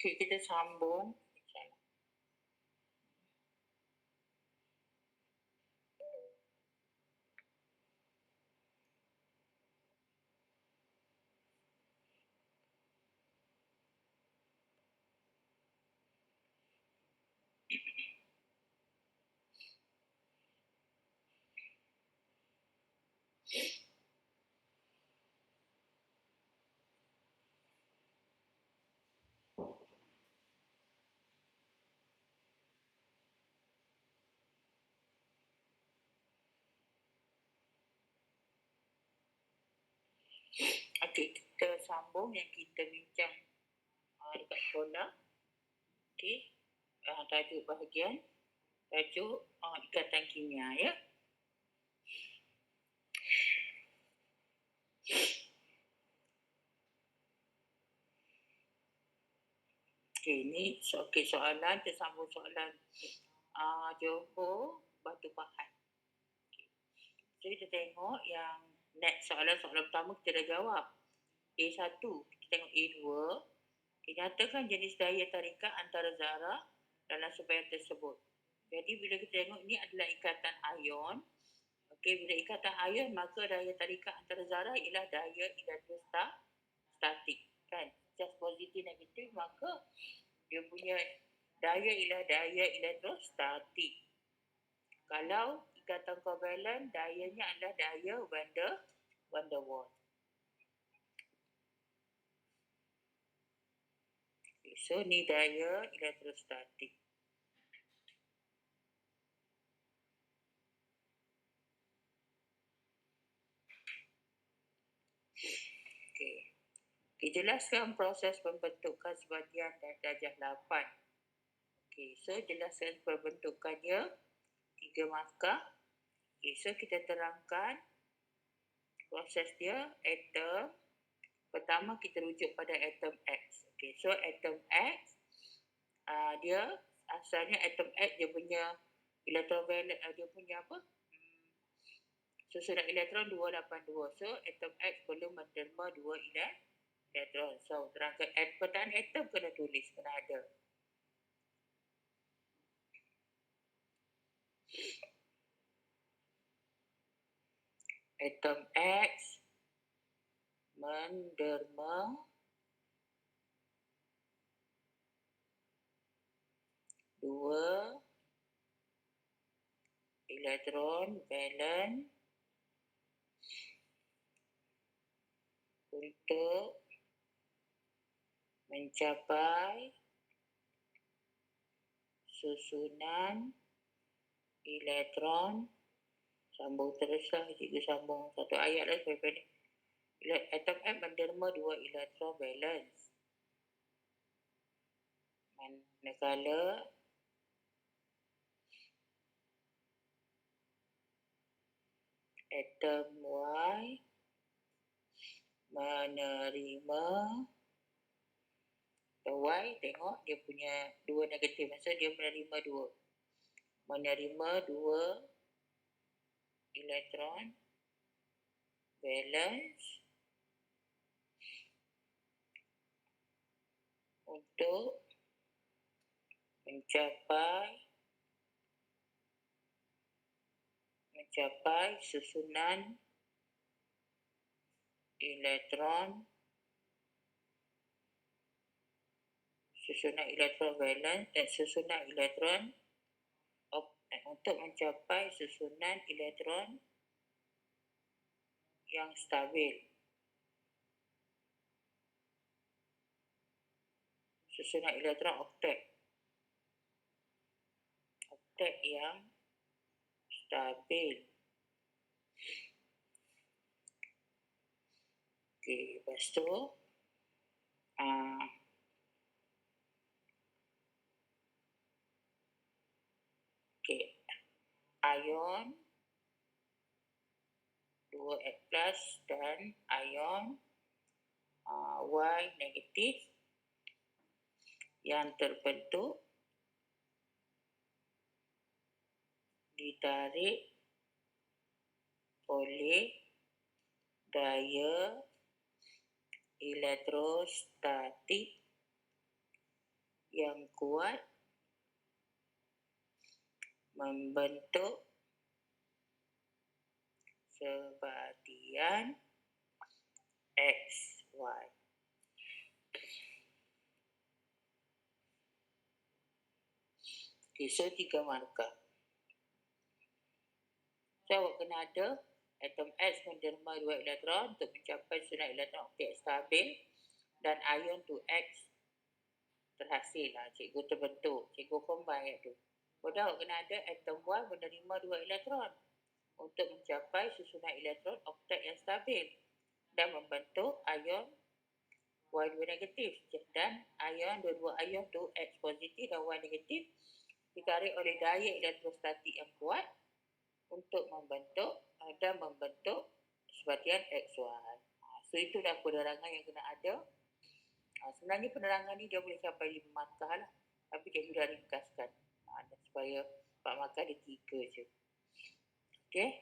Okey, kita sambung. Okey, kita sambung yang kita bincang dekat sekolah. Okey, tajuk bahagian, tajuk ikatan kimia ya. Okey, ni soalan tersambung soalan Johor Batu Pahat. Okay. So kita tengok yang next soalan pertama kita dah jawab. A1, kita tengok A2. Nyatakan jenis daya tarikan antara zarah dalam sebayan tersebut. Jadi bila kita tengok ini adalah ikatan ion. Okey, bila ikatan ion maka daya tarikan antara zarah ialah daya elektrostatik. Kan? Just positif negatif maka dia punya daya ialah daya elektrostatik. Kalau ikatan kovalen dayanya adalah daya van der Waals. Okay, so ni daya elektrostatik. Okay. Jelaskan proses pembentukan sebagian dan darjah 8. Okay, so jelaskan pembentukannya 3 markah. Okay, so kita terangkan proses dia. Atom pertama kita rujuk pada atom X. Okay, so atom X dia asalnya atom X dia punya electrovalent, dia punya apa? Susunan elektron 282. So atom X perlu menerima 2 elektron. So terangkan pertahanan atom kena tulis, kena ada. Atom X menderma dua elektron valent untuk mencapai susunan elektron. Sambung teruslah, cikgu sambung satu ayat lah supaya pendek. Atom X menderma 2 elektron valence. Manakala atom Y menerima Y, tengok dia punya 2 negatif, maksud dia menerima 2 elektron valence untuk mencapai susunan elektron valence dan susunan elektron untuk mencapai susunan elektron yang stabil. Susunan elektron oktet yang stabil. Okey, lepas tu ion 2X+ dan ion Y negatif yang terbentuk ditarik oleh daya elektrostatik yang kuat membentuk sebatian X, Y. Okay, so 3 markah. So, awak kena ada atom X menerima 2 elektron untuk mencapai susunan elektron oktet stabil dan ion 2X terhasil lah. Cikgu terbentuk. Cikgu combine tu. Kemudian awak kena ada atom Y menerima 2 elektron untuk mencapai susunan elektron oktet yang stabil dan membentuk ion Y2 negatif dan ion dua-dua ion 2X positif dan Y negatif ditarik oleh daya elektrostatik yang kuat untuk membentuk dan membentuk sebatian XY. So itulah penerangan yang kena ada. Sebenarnya penerangan ni dia boleh sampai 5 markah lah. Tapi cikgu dah ringkaskan. Supaya 4 markah dia 3 je. Okey.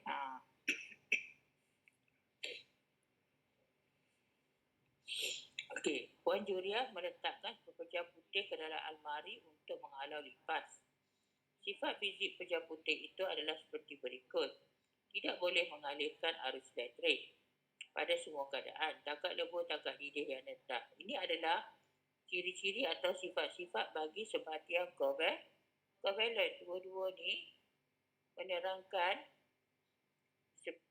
Okey. Puan Juria meletakkan pepejah putih ke dalam almari untuk menghalau lipas. Sifat fizik pejah putih itu adalah seperti berikut. Tidak boleh mengalirkan arus elektrik pada semua keadaan. Takat lebur, takat didih yang tetap. Ini adalah ciri-ciri atau sifat-sifat bagi sebatian kovalent. Dua-dua ni menerangkan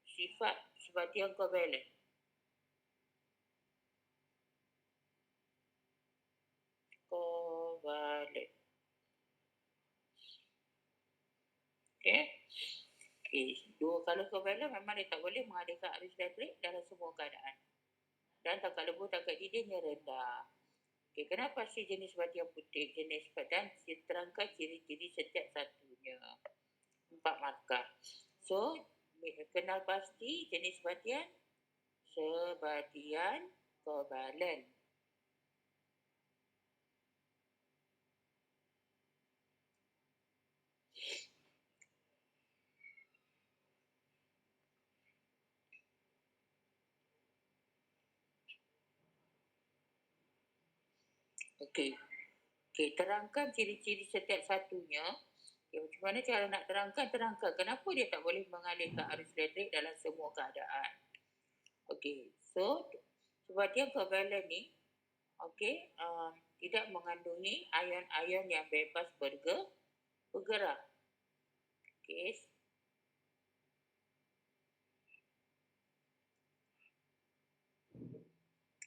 sifat sebatian kovalent. Kovalent. Okey. Dua kalau kovalent memang dia tak boleh mengalirkan arus elektrik dalam semua keadaan. Dan takat lebur, takat didihnya rendah. Okey, kenapa si jenis sebatian putih? Jenis dan terangkan ciri-ciri setiap satunya. 4 markah. So, kenal pasti jenis sebatian kovalent. Okey. Okey, terangkan ciri-ciri setiap satunya. Okay, macam mana cara nak terangkan? Kenapa dia tak boleh mengalirkan arus elektrik dalam semua keadaan? Okey, so sebatian kovalent ni tidak mengandungi ion-ion yang bebas bergerak. Okey.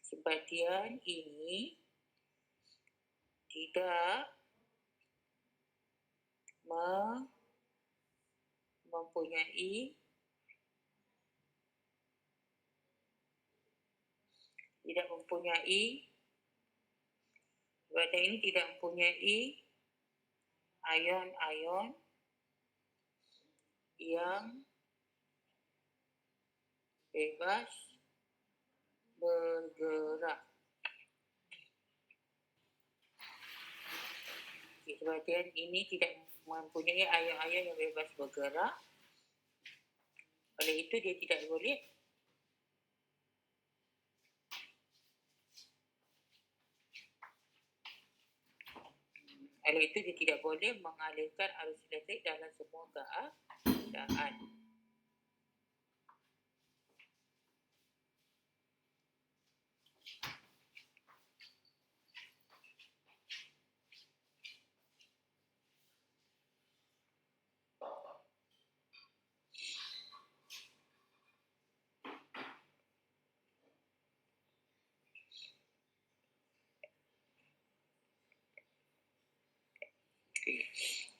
Sebatian ini tidak mempunyai sebatian ini tidak mempunyai ion-ion yang bebas bergerak. Sebatian ini tidak mempunyai ion-ion yang bebas bergerak. Oleh itu dia tidak boleh mengalirkan arus elektrik dalam semua keadaan.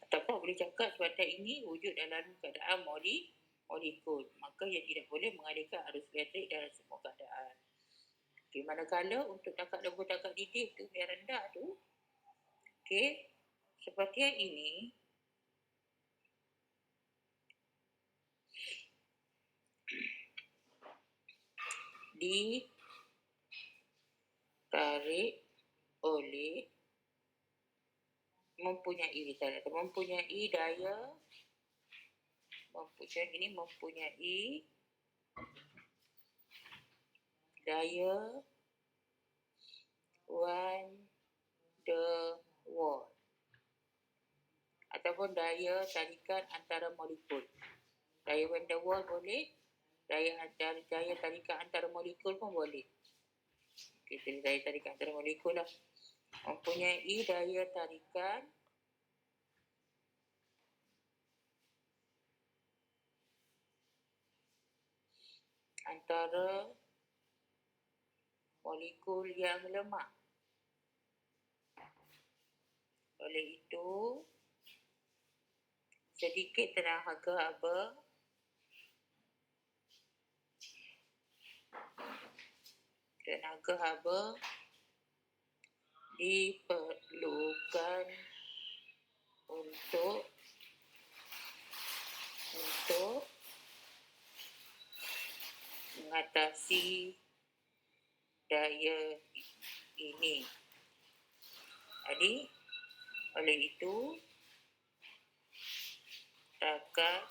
Ataupun boleh cakap sebatian ini wujud dalam keadaan molekul. Maka ia tidak boleh mengalirkan arus elektrik dalam semua keadaan. Okey, manakala untuk takat lebur, takat didih tu yang rendah tu, okey, sebatian ini ditarik oleh mempunyai daya Van der Wall. Ataupun daya tarikan antara molekul. Daya van der Waals boleh, daya tarikan antara molekul pun boleh. Kita daya tarikan antara molekul lah. Mempunyai daya tarikan antara molekul yang lemah. Oleh itu, sedikit tenaga haba diperlukan untuk mengatasi daya ini. Jadi, oleh itu, takat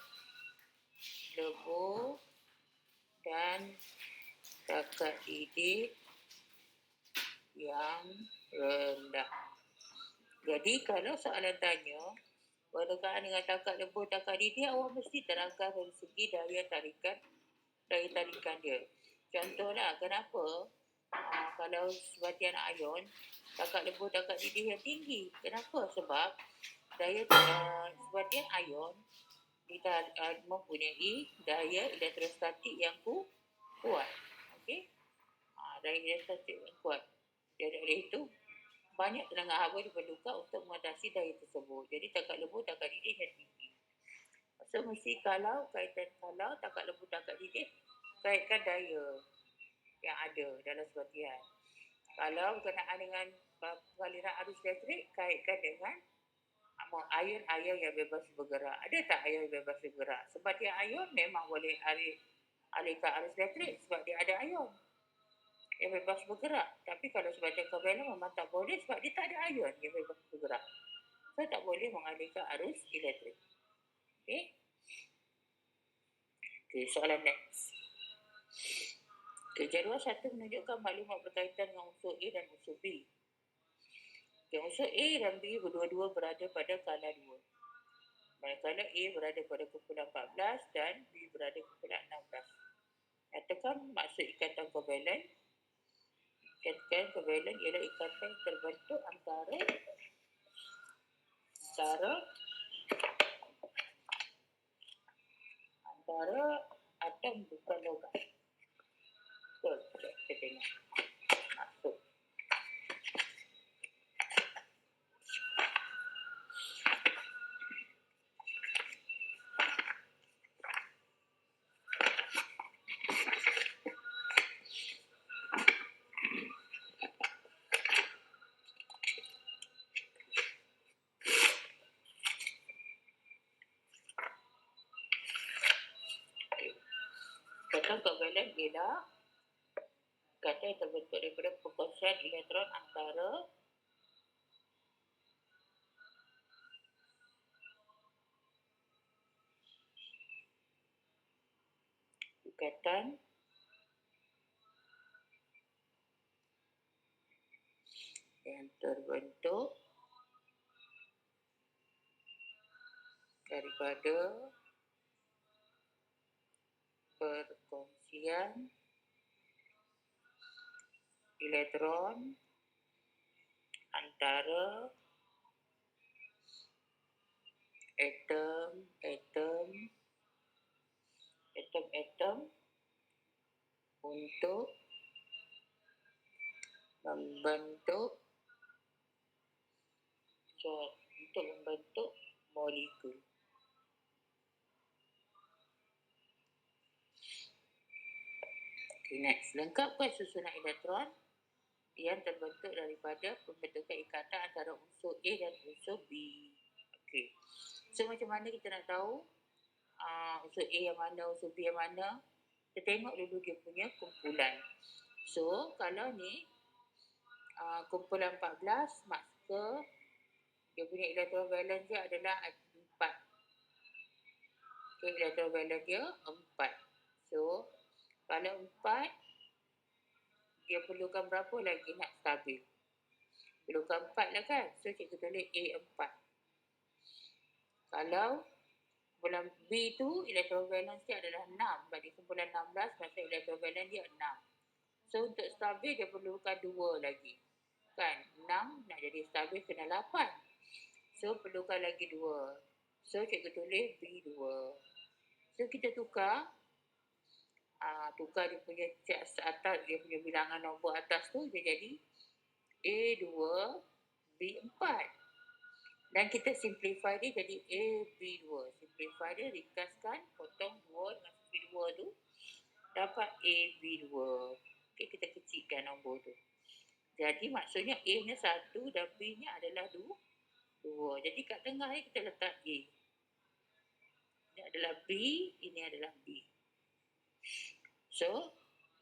lebur dan takat didik yang rendah. Jadi, kalau soalan tanya, berkaitan dengan takat lebur, takat didik, awak mesti terangkan dari segi daya tarikan dia. Contohlah, kenapa kalau sebatian ion, takat lebur, takat didik yang tinggi. Kenapa? Sebab daya sebatian ion mempunyai daya elektrostatik yang kuat. Okey? Daya elektrostatik yang kuat. Jadi oleh itu, banyak tenaga haba diperlukan untuk mengatasi daya tersebut. Jadi takat lebur, takat didik yang tinggi. So, mesti kalau takat lebur, takat didik, kaitkan daya yang ada dalam sebatian. Kalau berkenaan dengan pengaliran arus elektrik, kaitkan dengan ion-ion yang bebas bergerak. Ada tak ion yang bebas bergerak? Sebatian ion memang boleh alihkan arus elektrik sebab dia ada ion yang bebas bergerak. Tapi kalau sebatian kovalent memang tak boleh sebab dia tak ada ion yang bebas bergerak. So, tak boleh mengalihkan arus elektrik. Okey? Okey, soalan next. Jadual 1 menunjukkan maklumat berkaitan dengan unsur A dan unsur B. Unsur A dan B berdua-dua berada pada kala 2. Manakala A berada pada kumpulan 14 dan B berada kumpulan 16. Nyatakan maksud ikatan kovalent. Ikatan kovalent ialah ikatan terbentuk antara atom bukan logam. Betul, kita tengok maksud. Ikatan kovalent ialah ikatan yang terbentuk daripada perkongsian elektron antara yang terbentuk daripada perkongsian elektron antara atom untuk membentuk molekul. Okay, next. Lengkapkan susunan elektron yang terbentuk daripada pembentukan ikatan antara unsur A dan unsur B. Okey. So, macam mana kita nak tahu unsur A yang mana, unsur B yang mana? Kita tengok dulu dia punya kumpulan. So, kalau ni kumpulan 14, maka dia punya elektron valence dia adalah 4. Okay, elektron valence dia 4. So, kalau 4, dia perlukan berapa lagi nak stabil? Perlukan 4 lah kan. So cikgu tulis A4. Kalau kumpulan B tu electron valence dia adalah 6. Bagi kumpulan 16 masa electron valence dia 6. So untuk stabil dia perlukan 2 lagi. Kan 6 nak jadi stabil kena 8. So perlukan lagi 2. So cikgu tulis B2. So kita tukar dia punya atas, dia punya bilangan nombor atas tu dia jadi A2 B4. Dan kita simplify dia jadi AB2. Simplify dia, ringkaskan, potong 2 dengan sifir 2 tu dapat AB2. Okay, kita kecilkan nombor tu. Jadi maksudnya A nya 1 dan B nya adalah 2. Jadi kat tengah ni kita letak A. Ini adalah B, ini adalah B. So,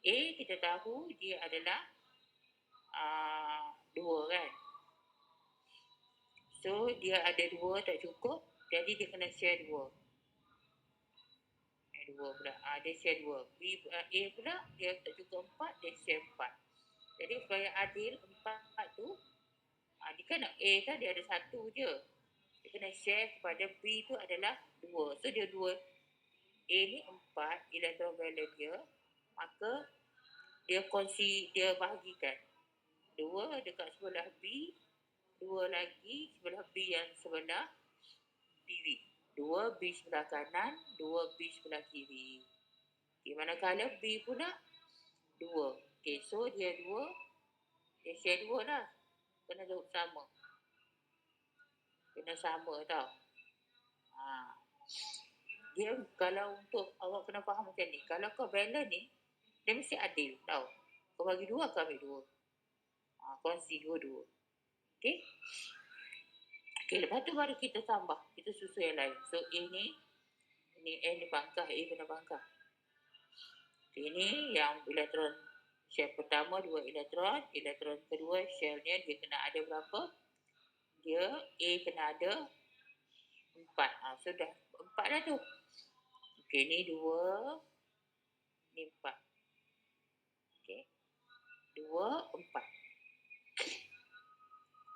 A kita tahu dia adalah 2 kan. So, dia ada 2 tak cukup. Jadi dia kena share 2. 2 pula. Dia share 2. A pula dia tak cukup 4, dia share 4. Jadi supaya adil 4 tu, dia kan A kan dia ada 1 je. Dia kena share kepada B tu adalah 2. So dia 2. A ni 4 electron valence dia. Maka dia bahagikan. 2 dekat sebelah B, 2 lagi sebelah B yang sebelah kiri. 2 B sebelah kanan, 2 B sebelah kiri. Okay, manakala B pula 2. Okay, so dia 2. Dia share 2 lah. Kena sama. Kena sama tau. Dia kalau untuk awak kena faham macam ni. Kalau kau balance ni, dia mesti adil tau. Kau bagi 2, kau ambil 2. Kongsi 2-2. Okay. Okay, lepas tu baru kita tambah. Kita susun yang lain. So, A ni N ni pangkah, A kena pangkah. Okay, ni yang elektron shell pertama 2 elektron. Elektron kedua shellnya dia kena ada berapa? Dia A kena ada 4. Sudah 4 dah tu. Okay, ni 2. Ni 4. Okay. 2, 4.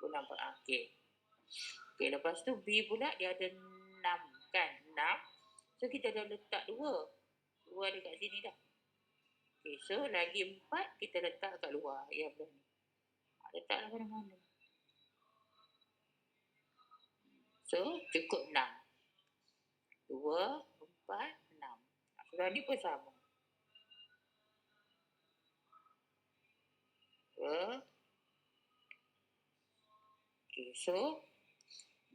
Boleh nampak? Okay. Okay, lepas tu B pula dia ada 6 kan? 6. So, kita dah letak 2. 2 dekat sini dah. Okay, so lagi 4 kita letak kat luar. Ya, belum. Letaklah mana-mana. So, cukup 6. 2, 4, 6. Sudah ni pun sama. Okay, so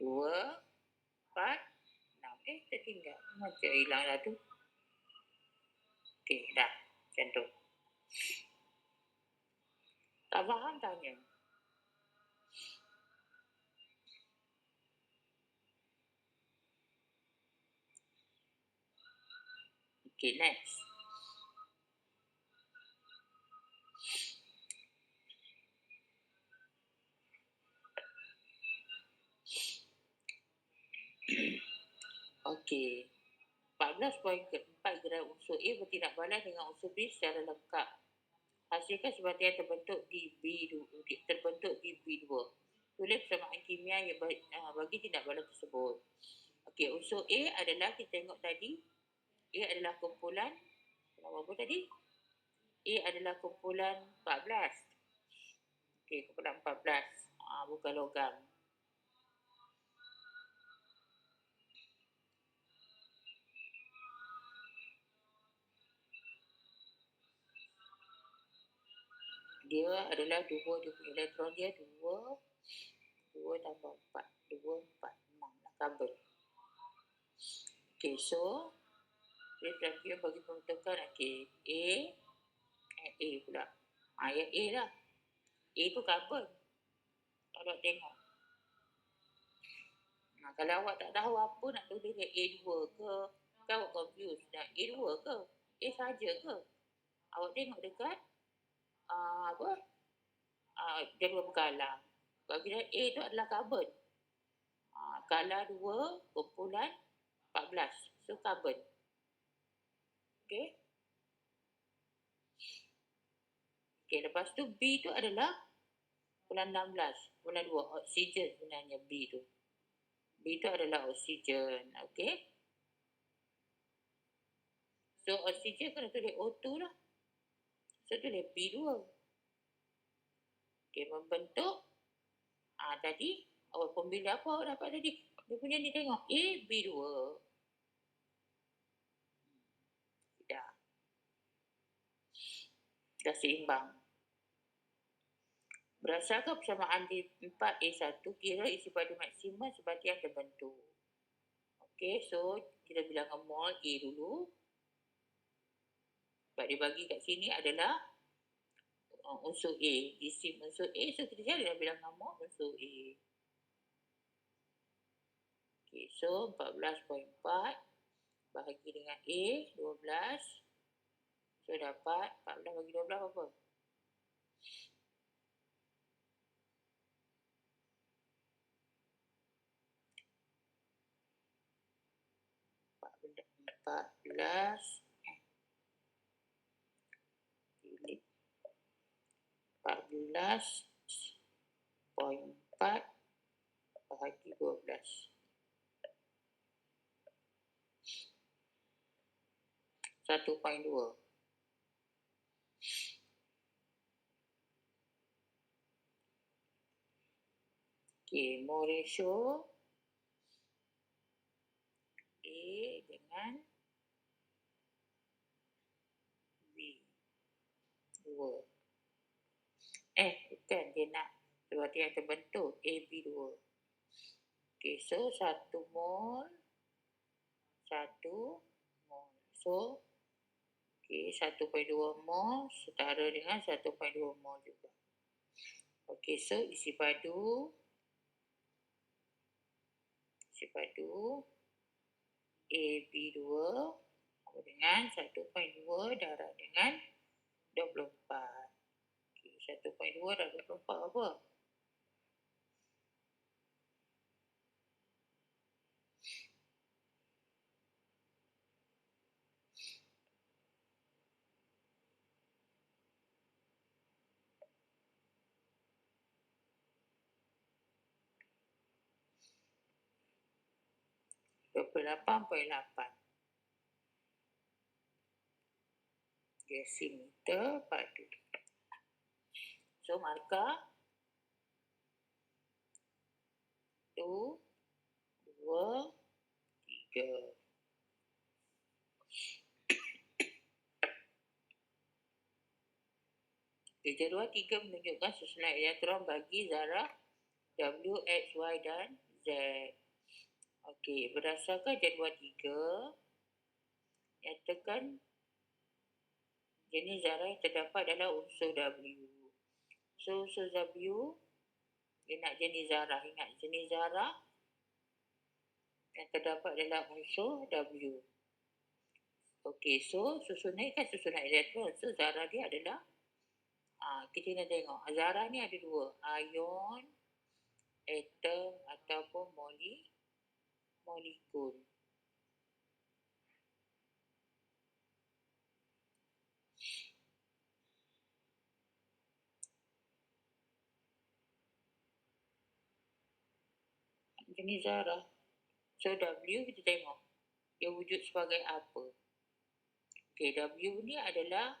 2, 4, 6. Tertinggal. Macam hilang lah tu. Okay, dah. Macam tu. Tak faham tanya. Okay, next. Okay. 14.4 gerak unsur A bertindak balas dengan unsur B secara lengkap. Hasilkan sebatian terbentuk di B2. Tulis persamaan kimia yang bagi tindak balas tersebut. Okey, unsur A adalah kita tengok tadi. A adalah kumpulan apa tadi? A adalah kumpulan 14. Okey, kumpulan 14. Bukan logam. Dia adalah 2, dia punya elektron dia 2 tambah 4. 2, 4, 6 lah kabel. Okay, so dia bagi pembentukan A pula. Yang A lah. A tu kabel. Kalau tengok. Kalau awak tak tahu apa nak tulis A2 ke, kan awak confused. A2 ke? A saja ke? Awak tengok dekat jadual berkala. Kalau kita A tu adalah karbon. Kala 2 kumpulan 14. So karbon. Okay. Okay, lepas tu B tu adalah bulan 16, bulan 2, oksigen sebenarnya B tu. B tu adalah oksigen, okey. So oksigen kena tulis O2 lah. So tulis B2. Okey, membentuk tadi awak pembila apa awak dapat tadi? Dia punya ni tengok A, B2. Dah seimbang. Berdasarkan persamaan D4A1, kira isi padu maksimum seperti yang terbentuk. Okey, so kita bilangkan mol A dulu. Sebab dia bagi kat sini adalah unsur A. Isi unsur A, so kita jangan bilangkan mol unsur A. Okey, so 14.4 bahagi dengan A, 12. So dapat 14 bagi 12 apa? 14.4 bahagi 12. 1.2. Okey, mole ratio A dengan B. 2. Bukan, dia nak seperti yang terbentuk AB2. Okey, so 1 mol, 1 mol. So, okey, 1.2 mol setara dengan 1.2 mol juga. Okey, so isi padu AB2 dengan 1.2 darab dengan 24. Okey, 1.2 darab 24 apa? (28.8) desimeter padu. So markah 1, 2, 3. Jadual 3 menunjukkan susunan elektron bagi zarah W, X, Y dan Z. Okey, berdasarkan jadual 3, nyatakan jenis zarah yang terdapat dalam unsur W. So, unsur W, dia nak jenis zarah. Ingat, jenis zarah yang terdapat dalam unsur W. Okey, so susunan kan susunan elektron. So, zarah dia adalah, kita nak tengok. Zarah ni ada dua, ion, atom ataupun molekul. Jenis zarah. So W kita tengok dia wujud sebagai apa. Okey, W ni adalah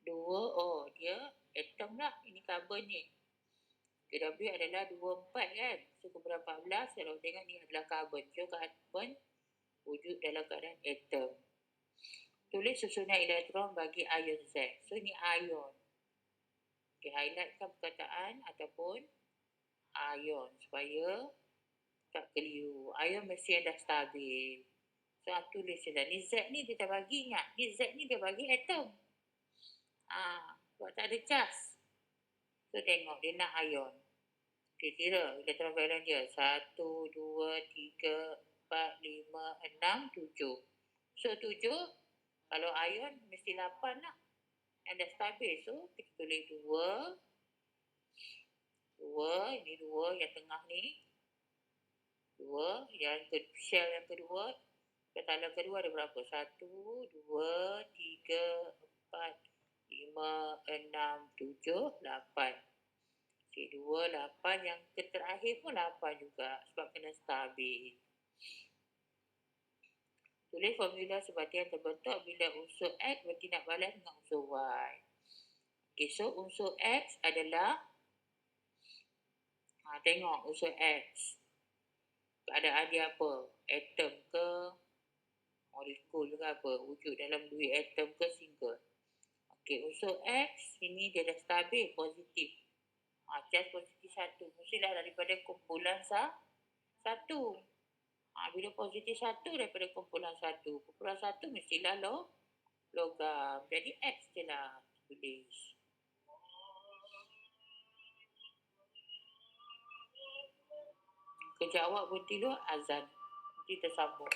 dua, dia atom lah. Ini karbon ni. Okay, W adalah 24 kan. So keberapa 14 kalau tengok ni adalah karbon. So karbon wujud dalam keadaan atom. Tulis susunan elektron bagi ion Z. So ni ion. Okay, highlightkan perkataan ataupun ion supaya tak keliru. Ion mesti ada stabil. So tulis je lah. Ni Z ni dia tak bagi, ingat. Ni Z ni dia bagi atom. Sebab tak ada charge. So tengok dia nak ion. Okay, kira elektron valence dia 1, 2, 3, 4, 5, 6, 7. So 7 kalau ion mesti 8 lah. Yang dah stabil. So kita tulis 2. 2, ini 2 yang tengah ni. 2, yang shell yang kedua. Petalan kedua ada berapa? 1, 2, 3, 4, 5, 6, 7, 8. Okey, 2, 8. Yang terakhir pun 8 juga sebab kena stabil. Tulis formula sebatian terbentuk bila unsur X bertindak balas dengan unsur Y. Okey, so unsur X adalah tengok unsur X. Keadaan dia apa? Atom ke? Molekul ke apa? Wujud dalam dua atom ke single? Okey, unsur X ini dia dah stabil, positif. Charge positif 1. Mestilah daripada kumpulan 1. Bila positif 1 daripada kumpulan 1. Kumpulan 1 mestilah logam. Jadi X je lah tulis. Kejap awak berhenti dulu, azan. Nanti tersambung.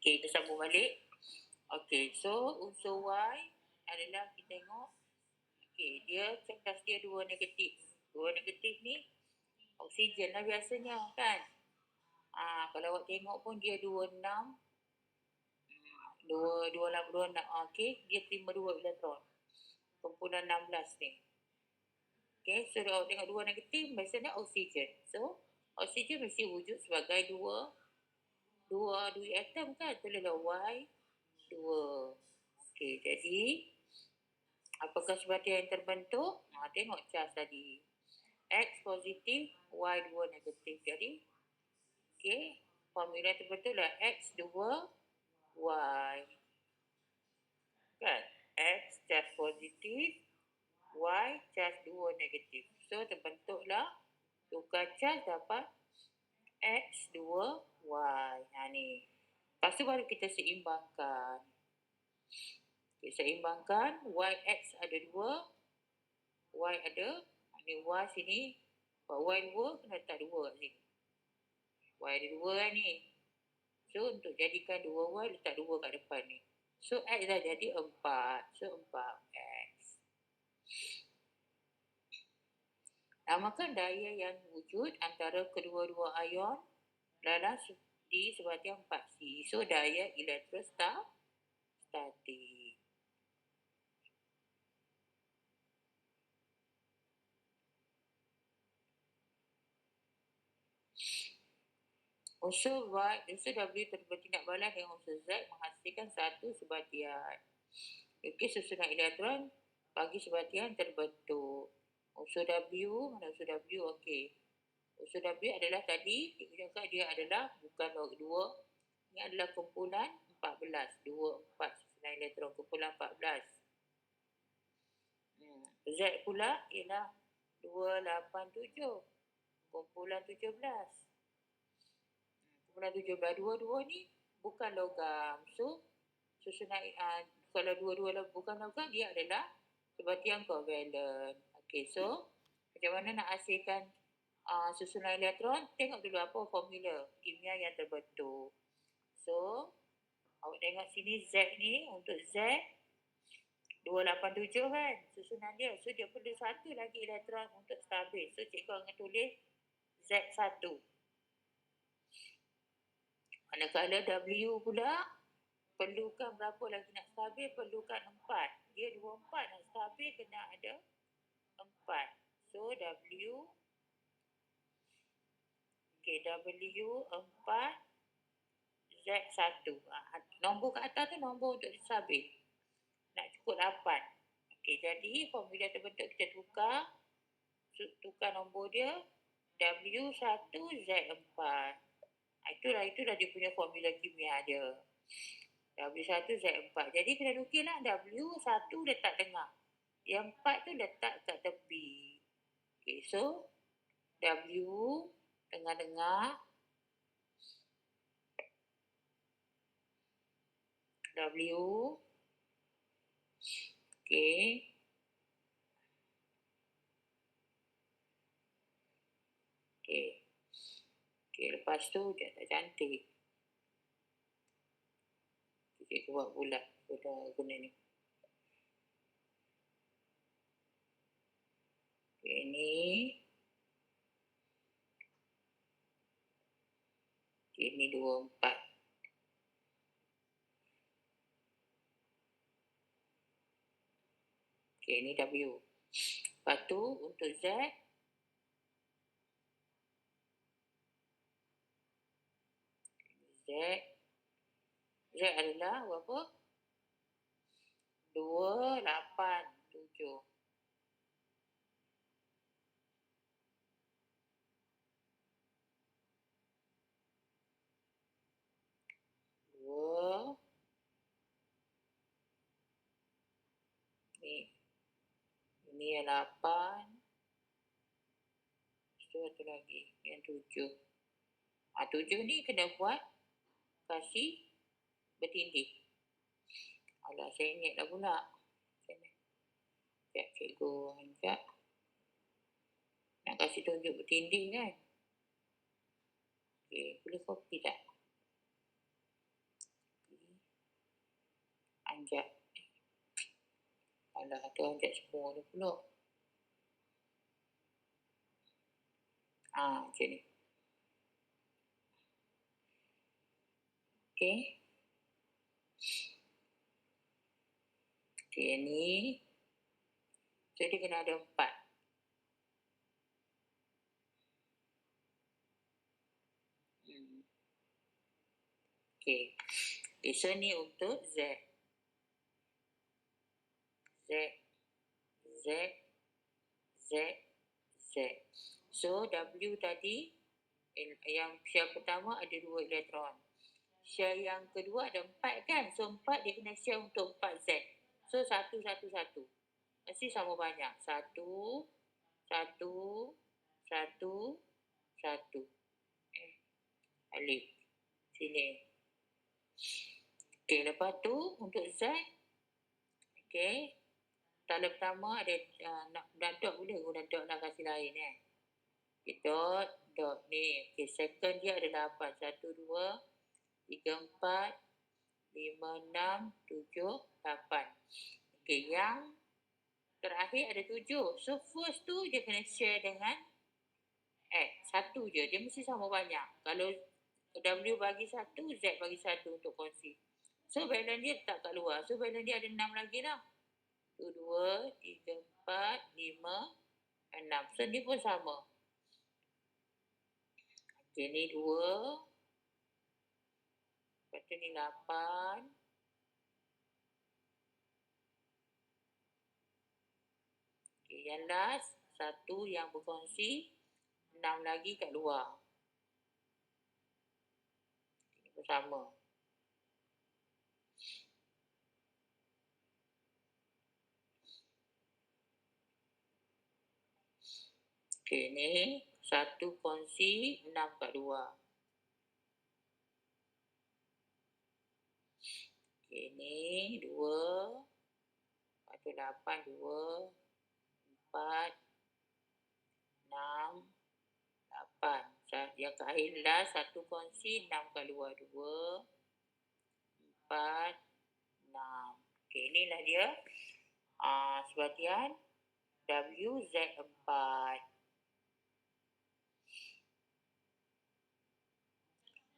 Okey, kita sambung balik. Okey, so unsur Y adalah kita tengok. Okey, dia charge dia 2 negatif. 2 negatif ni oksigen lah biasanya kan. Kalau awak tengok pun dia 26. 26. Okey, dia terima 2 elektron. Kumpulan 16 ni. Okey, so awak tengok 2 negatif biasanya oksigen. So oksigen mesti wujud sebagai dua atom kan. Tulislah Y 2. Okey, jadi apakah sebatian yang terbentuk? Tengok charge tadi. X positif, Y 2 negatif. Jadi Okey, formula terbetul lah X 2Y. Kan? X charge positif, Y charge 2 negatif. So, terbentuklah tukar charge dapat X 2Y. Ni. Lepas tu baru kita seimbangkan. Okay, seimbangkan, YX ada 2, Y ada, ni Y sini, Y 2 kena letak 2 kat sini. Y ada 2 kan ni. So, untuk jadikan 2Y, letak 2 kat depan ni. So, X dah jadi 4. So, 4X. Namakan daya yang wujud antara kedua-dua ion dalam di sebatian 4C. So, daya elektrostatik. Unsur W bertindak balas dengan unsur Z menghasilkan satu sebatian. Okey, susunan elektron bagi sebatian terbentuk. Unsur W, mana unsur W? Okey. Unsur W adalah tadi, kita cakap dia adalah bukan log 2. Ini adalah kumpulan 14. 2, 4 susunan elektron, kumpulan 14. Z pula ialah 287. Kumpulan 17. Kumpulan 17. Dua-dua ni bukan logam. So, susunan kalau dua-dua bukan logam, dia adalah sebatian kovalen. Okey, so macam mana nak hasilkan susunan elektron? Tengok dulu apa formula kimia yang terbentuk. So, awak tengok sini Z ni, untuk Z 287 kan susunan dia. So, dia perlu satu lagi elektron untuk stabil. So, cikgu akan tulis Z1. Manakala W pula perlukan berapa lagi nak stabil? Perlukan 4. Dia 24 nak stabil kena ada 4. So W W4 Z1. Nombor kat atas tu nombor untuk stabil. Nak cukup 8. Okey, jadi formula terbentuk kita tukar nombor dia W1Z4. Itulah dia punya formula kimia dia. W1Z4. Jadi kena nukil lah. W1 letak tengah. Yang 4 tu letak kat tepi. Okay, so W tengah-tengah. W. Okay. Okay, lepas tu dia tak cantik. Kita buat bulat. Kita guna ni. Okay, ni. Okay, ni 24. Okay, ni W. Lepas tu untuk Z. Z adalah berapa? 287. Ini yang 8. Satu lagi yang 7. 7 ni kena buat kasih bertindih. Alah, saya ingat dah pula. Sekejap cikgu sekejap. Nak kasih tunjuk bertindih kan? Okey, boleh copy tak? Anjak. Alah, tu anjak semua tu pula. Macam ni. Okey. Okey, ni. So, dia kena ada 4. Okey. So, ni untuk Z. So, W tadi Yang share pertama ada 2 elektron. Share yang kedua ada 4 kan? So 4 dia kena share untuk 4 Z. So 1, 1, 1. Mesti sama banyak. 1, 1, 1, 1. Balik. Sini. Okey, lepas tu untuk Z. Okey. Tanda pertama ada nak dot boleh guna dot nak kasih lain Okay, dot ni. Okay, second dia ada 8. 1, 2, 3, 4, 5, 6, 7, 8. Okay, yang terakhir ada 7. So, first tu dia kena share dengan X. 1 je. Dia mesti sama banyak. Kalau W bagi 1, Z bagi 1 untuk kongsi. So, balance dia tak kat luar. So, balance dia ada 6 lagi lah. 1, 2, 3, 4, 5, 6. So, ni pun sama. Okay, ni 2. Lepas tu ni 8. Okay, yang last, 1 yang berkongsi, 6 lagi kat luar. Ini pun sama. Okay, ni 1 kongsi, 6 kat luar. Okay, ni 2. Lepas tu 8, 2. 4. 6. 8. Yang terakhir last, 1 kongsi, 6 kat luar. 2. 4. 6. Okay, inilah dia. Sebatian WZ4.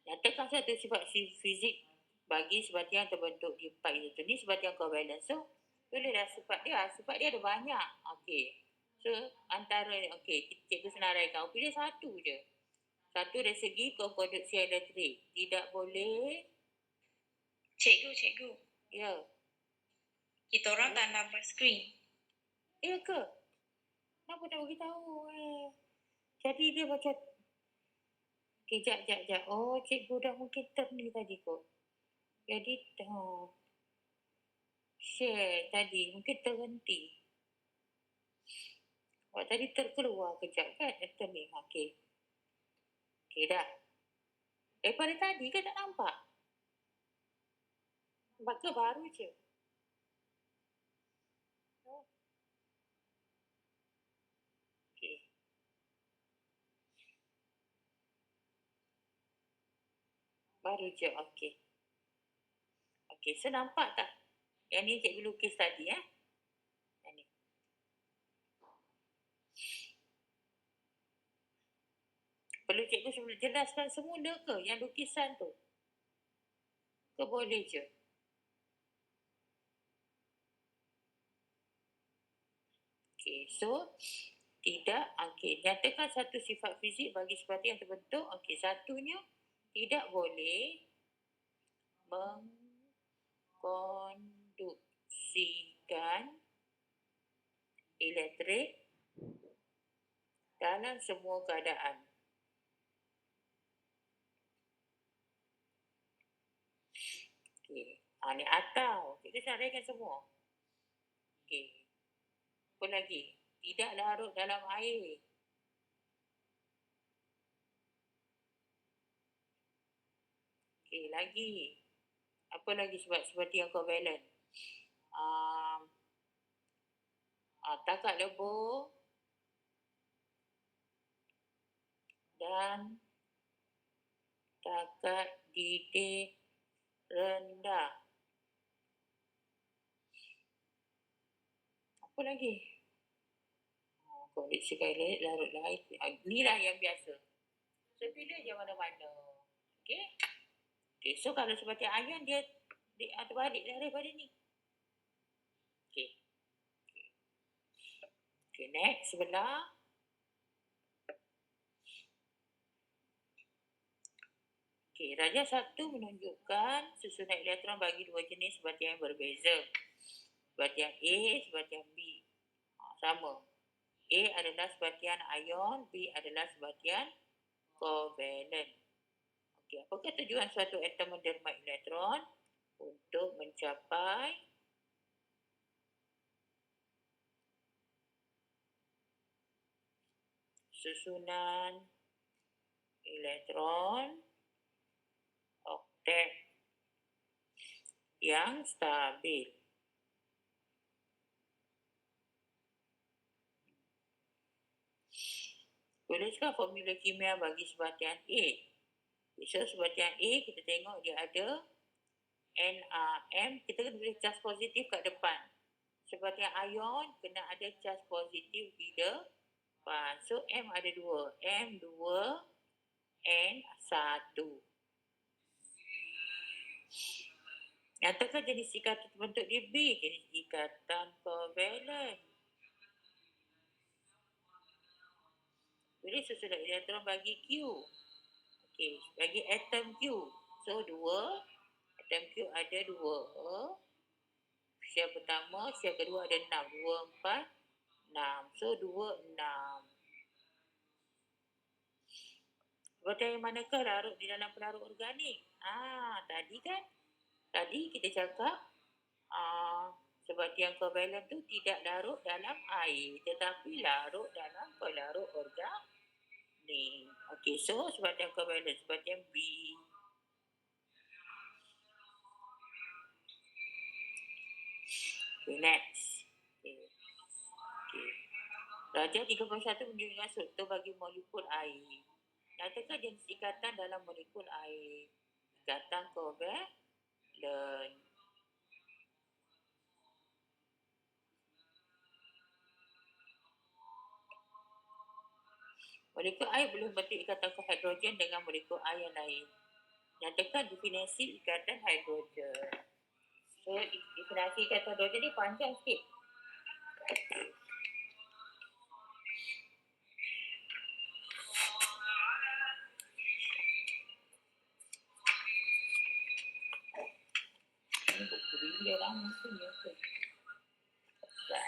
Nyatakan satu sifat fizik bagi sebatian terbentuk di 4 elektron. Ini sebatian covalent. So, bolehlah sifat dia. Sifat dia ada banyak. Okey. So, antara, cikgu senaraikan. Pilih satu je. Satu dari segi kokonduksi elektrik. Tidak boleh. Cikgu. Ya. Kita orang tak nampak skrin. Ya ke? Kenapa tak beritahu? Jadi dia macam Kejap. Oh, cikgu dah mungkin turn ni tadi kot. Jadi, share tadi mungkin terhenti. Tadi terkeluar kejap kan? Turn ni. Okey, dah. Daripada tadi kan tak nampak? Maka baru je. Okey. Baru je, okey. Okey, so nampak tak? Yang ni cikgu lukis tadi, Yang ni. Perlu cikgu jelaskan semula ke yang lukisan tu? Ke boleh je? Okey, so tidak, nyatakan satu sifat fizik bagi sebatian yang terbentuk. Okey, satunya tidak boleh mengkonduksikan elektrik dalam semua keadaan. Okey, ni atau kita saraikan semua. Okey, apa lagi? Tidak larut dalam air. Okey, lagi. Apa lagi sebab seperti yang covalent? Takat lebur dan takat didih rendah. Apa lagi? Kondisi kailit larut lain. Inilah yang biasa. So, pilih je mana-mana. Okey? Okey, so kalau seperti ion dia terbalik daripada ni. Okey. Okey, next sebelah. Okey, darjah 1 menunjukkan susunan elektron bagi dua jenis sebatian yang berbeza. Sebatian A, sebatian B. Sama. A adalah sebatian ion, B adalah sebatian kovalent. Okey, apakah tujuan suatu atom menderma elektron? Untuk mencapai susunan elektron oktet yang stabil. Tuliskan formula kimia bagi sebatian A. So, sebatian A kita tengok dia ada NAM, kita kena tulis charge positif kat depan. Sebatian ion kena ada charge positif di depan. So, M ada 2. M2, N1. Nyatakan jenis ikatan terbentuk di B, jenis ikatan kovalent. Jadi susunan elektron bagi Q. Okey, bagi atom Q. So, 2. Atom Q ada 2. Share pertama, share kedua ada 6. 2, 4, 6. So, 2, 6. Sebatian yang manakah larut di dalam pelarut organik? Tadi kita cakap sebatian kovalent tu tidak larut dalam air tetapi larut dalam pelarut organik. Okey, so sebatian kovalent, sebatian B. Okay, next. Okay. Darjah 31 menunjukkan struktur bagi molekul air. Nyatakan jenis ikatan dalam molekul air. Ikatan kovalent. Molekul air boleh membentuk ikatan hidrogen dengan molekul air yang lain. Nyatakan definisi ikatan hidrogen. So, definisi ikatan hidrogen ni panjang sikit. Ini buku dia lama punya ke? Tak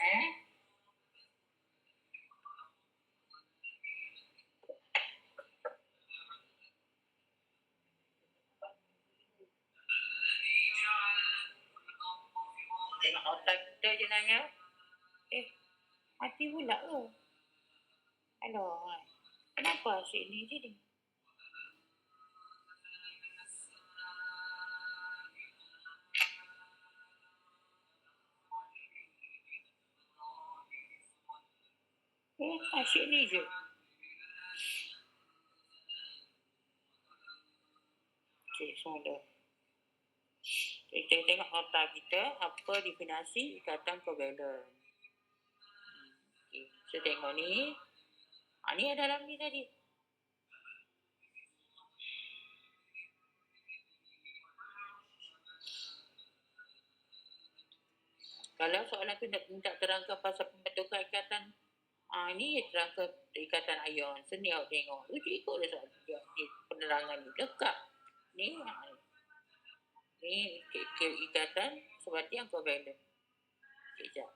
Tengok otak kita je nanya. Mati pula ke? Aduh, kenapa asyik ni je ni? Asyik ni je. Okey, semua. Kita tengok nota kita, apa definisi ikatan kovalent. Okey, so tengok ni. Ni ada dalam ni tadi. Kalau soalan tu nak minta terangkan pasal pembentukan ikatan, ni terangkan ikatan ion. Seni awak tengok. Ikutlah soalan ni, penerangan ni. Dekat. Ni, ni ikatan sebatian kovalent. Sekejap.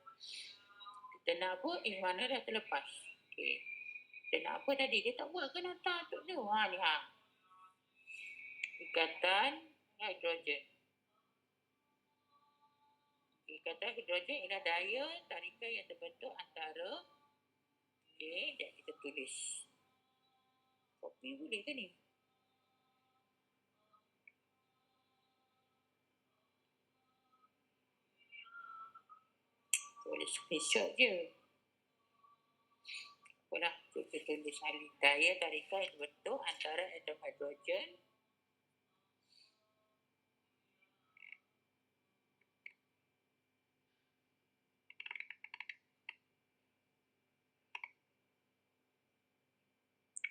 Kita nak apa? Mana dah terlepas. Okey. Kita nak apa tadi? Dia tak buat ke nota tu? Ni. Ikatan hidrogen. Ikatan hidrogen ialah daya tarikan yang terbentuk antara dan kita tulis. Kopi boleh ke ni? Boleh screenshot je. Apalah, kita tulis daya tarikan yang terbentuk antara atom hidrogen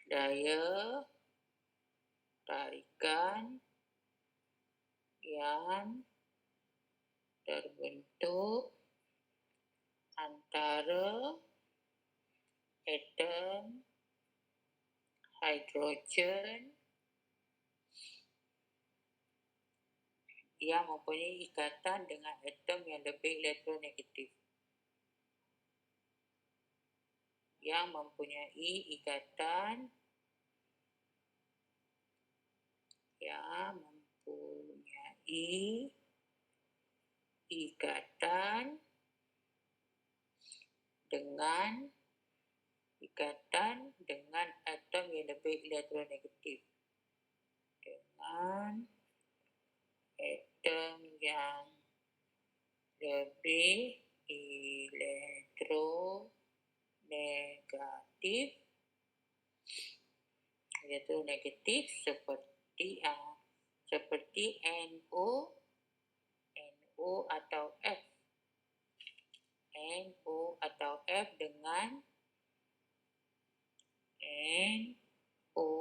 daya tarikan yang terbentuk antara atom hidrogen yang mempunyai ikatan dengan atom yang lebih elektronegatif. Yang mempunyai ikatan yang mempunyai ikatan dengan atom yang lebih elektronegatif. Dengan atom yang lebih elektronegatif seperti NO atau F. NO atau F dengan NO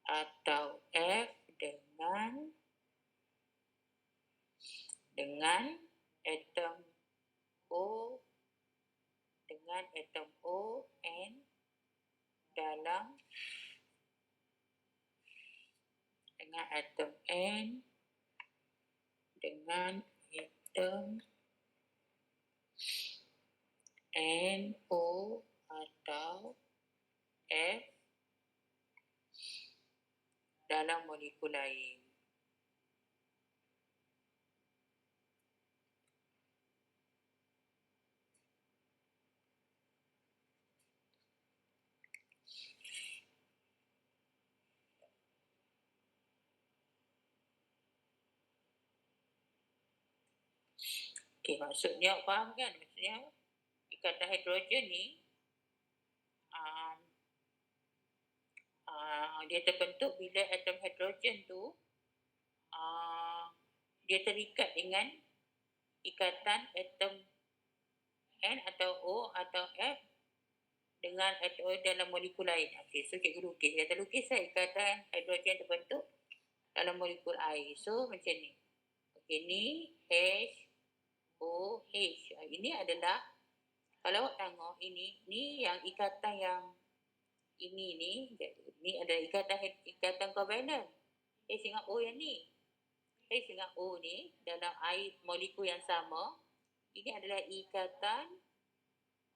atau F dengan atom O N dalam dengan atom N dengan atom NO atau F dalam molekul lain. Okey, maksudnya faham kan? Maksudnya ikatan hidrogen ni dia terbentuk bila atom hidrogen tu dia terikat dengan ikatan atom N atau O atau F dengan atom dalam molekul lain. Okey, so cikgu lukis. Kata lukis ikatan hidrogen terbentuk dalam molekul air. So macam ni. Okey, ni HOH. Ini adalah, kalau awak tengok ni yang ikatan yang ini adalah ikatan kovalent. H dengan O yang ni. H dengan O ni dalam air molekul yang sama. Ini adalah ikatan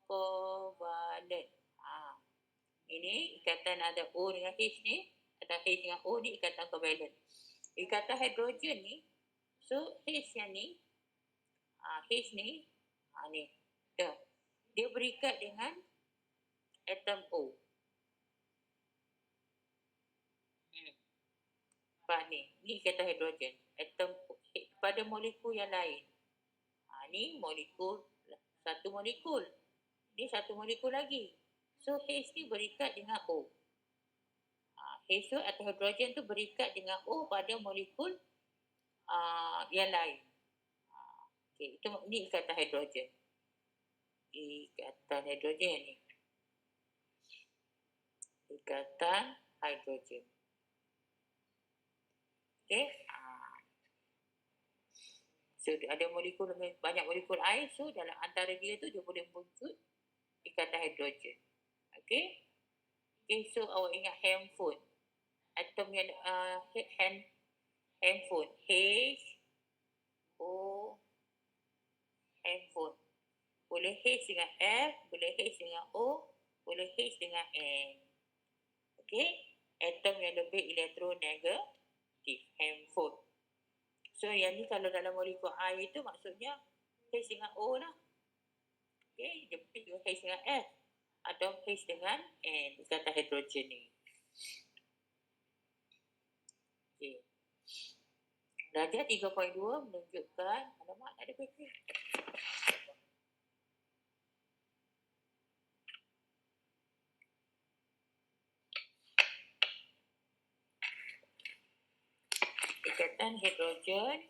kovalent. Ini ikatan ada O dengan H ni, ada H dengan O ni ikatan kovalent. Ikatan hidrogen ni, so H yang ni, H ni, ni. Dia berikat dengan atom O. Ni ikatan hidrogen. Atom pada molekul yang lain. Ni molekul, satu molekul. Ni satu molekul lagi. So H ni berikat dengan O. H tu atau hidrogen tu berikat dengan O pada molekul yang lain. Okey, itu ni ikatan hidrogen. Ikatan hidrogen ni. Ikatan hidrogen. Okey. So ada molekul, banyak molekul air, so dalam antara dia tu dia boleh membentuk ikatan hidrogen. Okey. Okay, so awak ingat handphone. Atom yang handphone. Handphone. Boleh H dengan F, boleh H dengan O, boleh H dengan N. Okey. Atom yang lebih elektronegatif. Handphone. So yang ni kalau dalam molekul air tu maksudnya H dengan O lah. Okey, dia boleh juga H dengan F atau H dengan N, ikatan hidrogen ni. Okey. Darjah 3.2 menunjukkan, alamak ada bateri. Ikatan hidrogen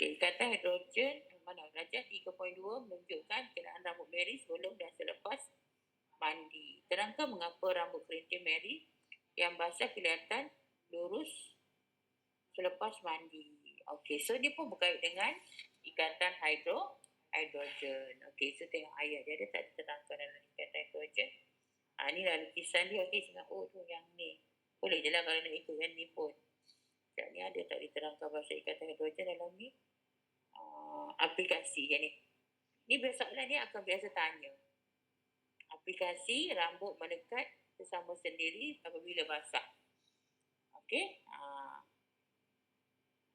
ikatan hidrogen mana? Darjah 3.2 menunjukkan kenaan rambut Mary sebelum dan selepas mandi. Terangkan mengapa rambut kerinting Mary yang basah kelihatan lurus selepas mandi. Okey, so dia pun berkait dengan ikatan hidrogen. Okey, so tengok ayat dia tak diterangkan dalam ikatan hidrogen. Ni lah lukisan dia. Okey, dengan O tu yang ni. Boleh je lah kalau nak ikut yang ni pun. Sekejap ni ada tak diterangkan bahasa ikatan hidrogen dalam ni? Aplikasi yang ni. Ni soalan ni akan biasa tanya. Aplikasi rambut melekat bersama sendiri apabila basah. Okey.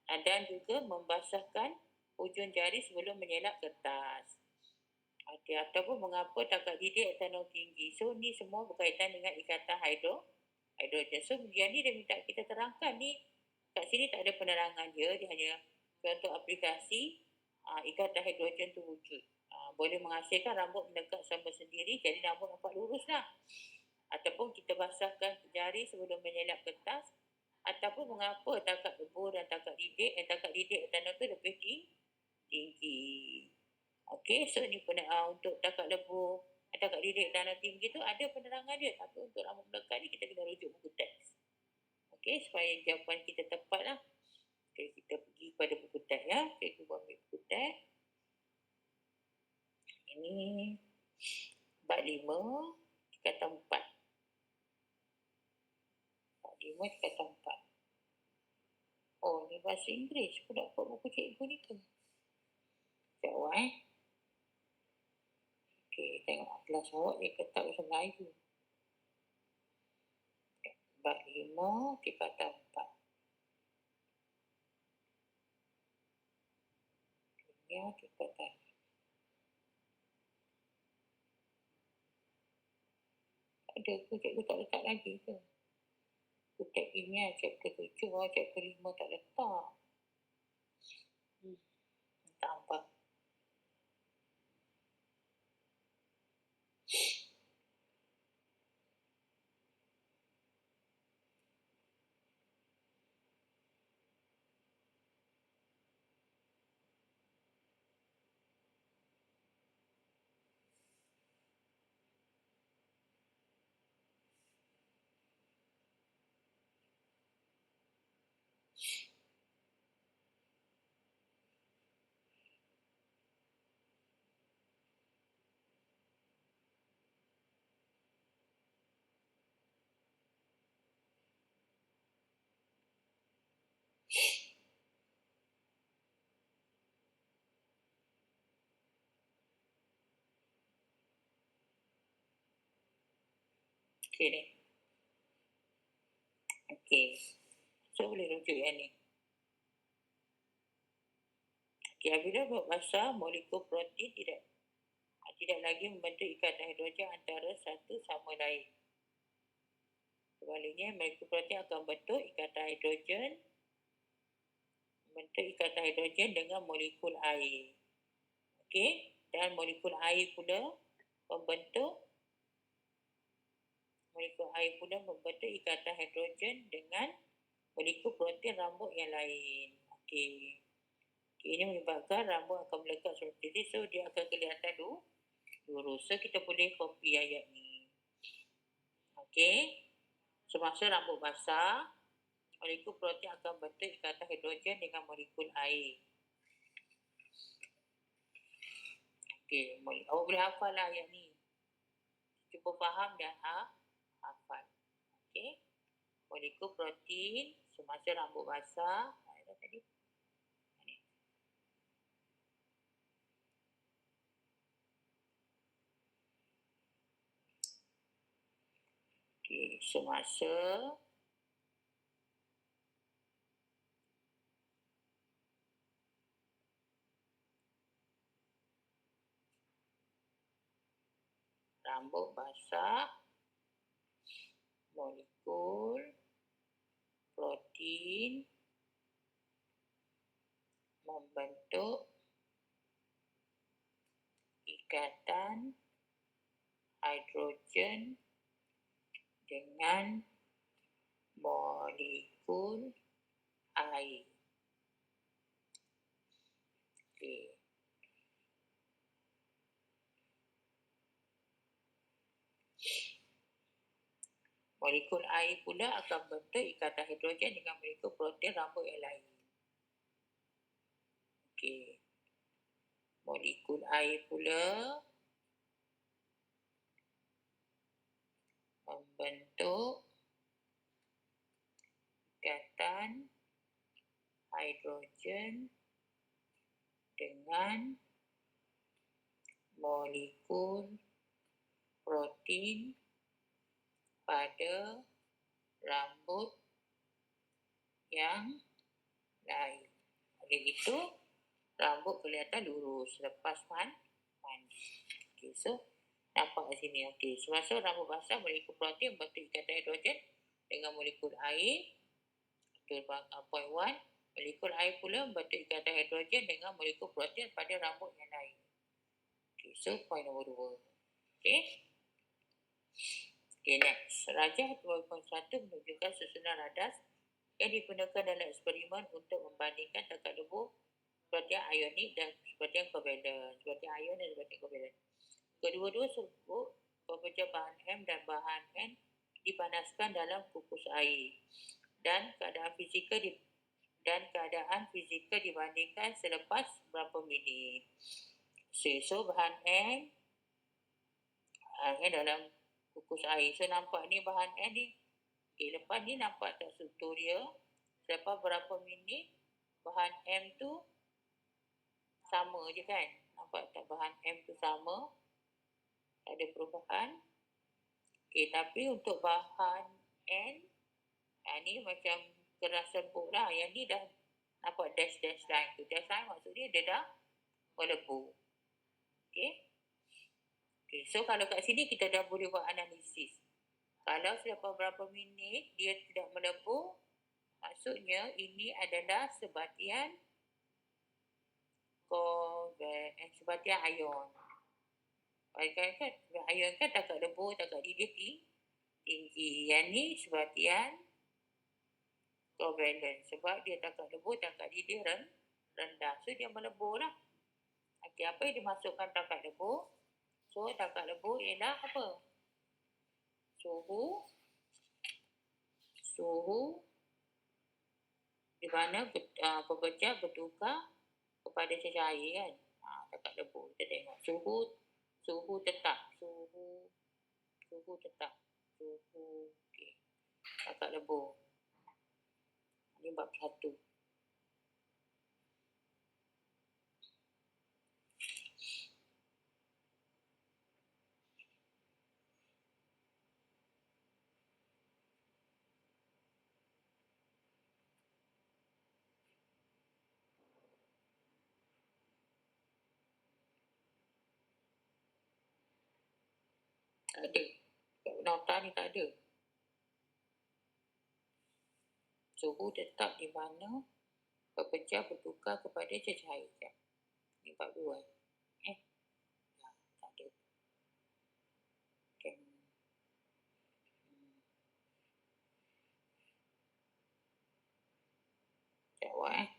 Dan juga membasahkan ujung jari sebelum menyelak kertas. Okey, ataupun mengapa takat didik tanam tinggi. So, ni semua berkaitan dengan ikatan hidrogen. So, yang ni dia minta kita terangkan ni. Kat sini tak ada penerangan dia. Dia hanya contoh aplikasi ikatan hidrogen tu wujud. Boleh menghasilkan rambut melekat sama sendiri. Jadi, rambut nampak lurus lah. Ataupun kita basahkan jari sebelum menyelak kertas. Ataupun mengapa takat lebur dan takat didik tanam tu lebih tinggi. Okey, so ni untuk takat lebur, takat didik tanam tinggi tu ada penerangan dia. Tapi untuk rambut melekat ni kita kena rujuk buku teks. Okey, supaya jawapan kita tepat lah. Okey, kita pergi pada buku teks ya. Okey, kita ambil buku teks. Ini bab 5, tingkatan 4. Bab 5, tingkatan 4. Oh, ni bahasa Inggeris. Aku dapat buku cikgu ni ke? Sekejap awak Okey, tengok kelas awak dia ketak bahasa Melayu. Bab 5, tingkatan 4. Ya, tingkatan. Ada ke cikgu tak letak lagi ke? Kutek kimia chapter 7, chapter 5 tak letak. Tak apa. Okey ni. Okey. So boleh rujuk yang ni. Okey, apabila basah, molekul protein tidak lagi membentuk ikatan hidrogen antara satu sama lain. Sebaliknya, molekul protein akan membentuk ikatan hidrogen dengan molekul air. Okey, dan molekul air pula membentuk ikatan hidrogen dengan molekul protein rambut yang lain. Okey. Ini menyebabkan rambut akan melekat seperti ini. So, dia akan kelihatan lurus. So, kita boleh copy ayat ni. Okey. Semasa rambut basah, molekul protein akan membentuk ikatan hidrogen dengan molekul air. Okey. Awak boleh hafal lah ayat ni. Cuba faham dan hafal. Okey. Molekul protein semasa rambut basah. Ada tadi. Okey, semasa rambut basah, molekul protein membentuk ikatan hidrogen dengan molekul air. Okey. Molekul air pula akan membentuk ikatan hidrogen dengan molekul protein rambut yang lain. Okey. Molekul air pula membentuk ikatan hidrogen dengan molekul protein pada rambut yang lain. Oleh itu, rambut kelihatan lurus lepas mandi. Okey, so nampak kat sini. Okey, semasa rambut basah, molekul protein membentuk ikatan hidrogen dengan molekul air. Itu point 1. Molekul air pula membentuk ikatan hidrogen dengan molekul protein pada rambut yang lain. Okey, so point nombor 2. Okey. Okey, next. Rajah 2.1 menunjukkan susunan radas yang digunakan dalam eksperimen untuk membandingkan tingkat debu seperti ionik dan seperti yang kovalent. Seperti ion dan seperti kovalent. Kedua-dua sebut pepecah bahan M dan bahan N dipanaskan dalam kukus air dan keadaan fizikal dibandingkan selepas berapa minit. So bahan M dalam kukus air. So nampak ni bahan N ni. Okay, lepas ni nampak tak struktur dia. Selepas berapa minit bahan M tu sama je kan. Nampak tak bahan M tu sama. Tak ada perubahan. Okay, tapi untuk bahan N, ni macam keras lembut lah. Yang ni dah nampak dash line tu. Dash line maksudnya dia dah melebuh. Okay. Okay, so kalau kat sini kita dah boleh buat analisis. Kalau selepas berapa minit dia tidak melebuh, maksudnya ini adalah sebatian sebatian ion. Ion kan takut debu, takut dia tinggi. Yang ni sebatian kovalent. Sebab dia takut debu, takut dia rendah. So dia melebuh lah. Okay, apa yang dimasukkan takut debu? So takut debu ialah apa? Suhu di mana pepecah bertukar kepada cecair kan. Takut debu. Kita tengok suhu tetap. Suhu tetap. Okey. Takut debu. Ini bab 1. Tak ada. Kat nota ni tak ada. Suhu tetap di mana pepecah bertukar kepada cecair. Ini bab 2. Tak ada. Okay. Tak buat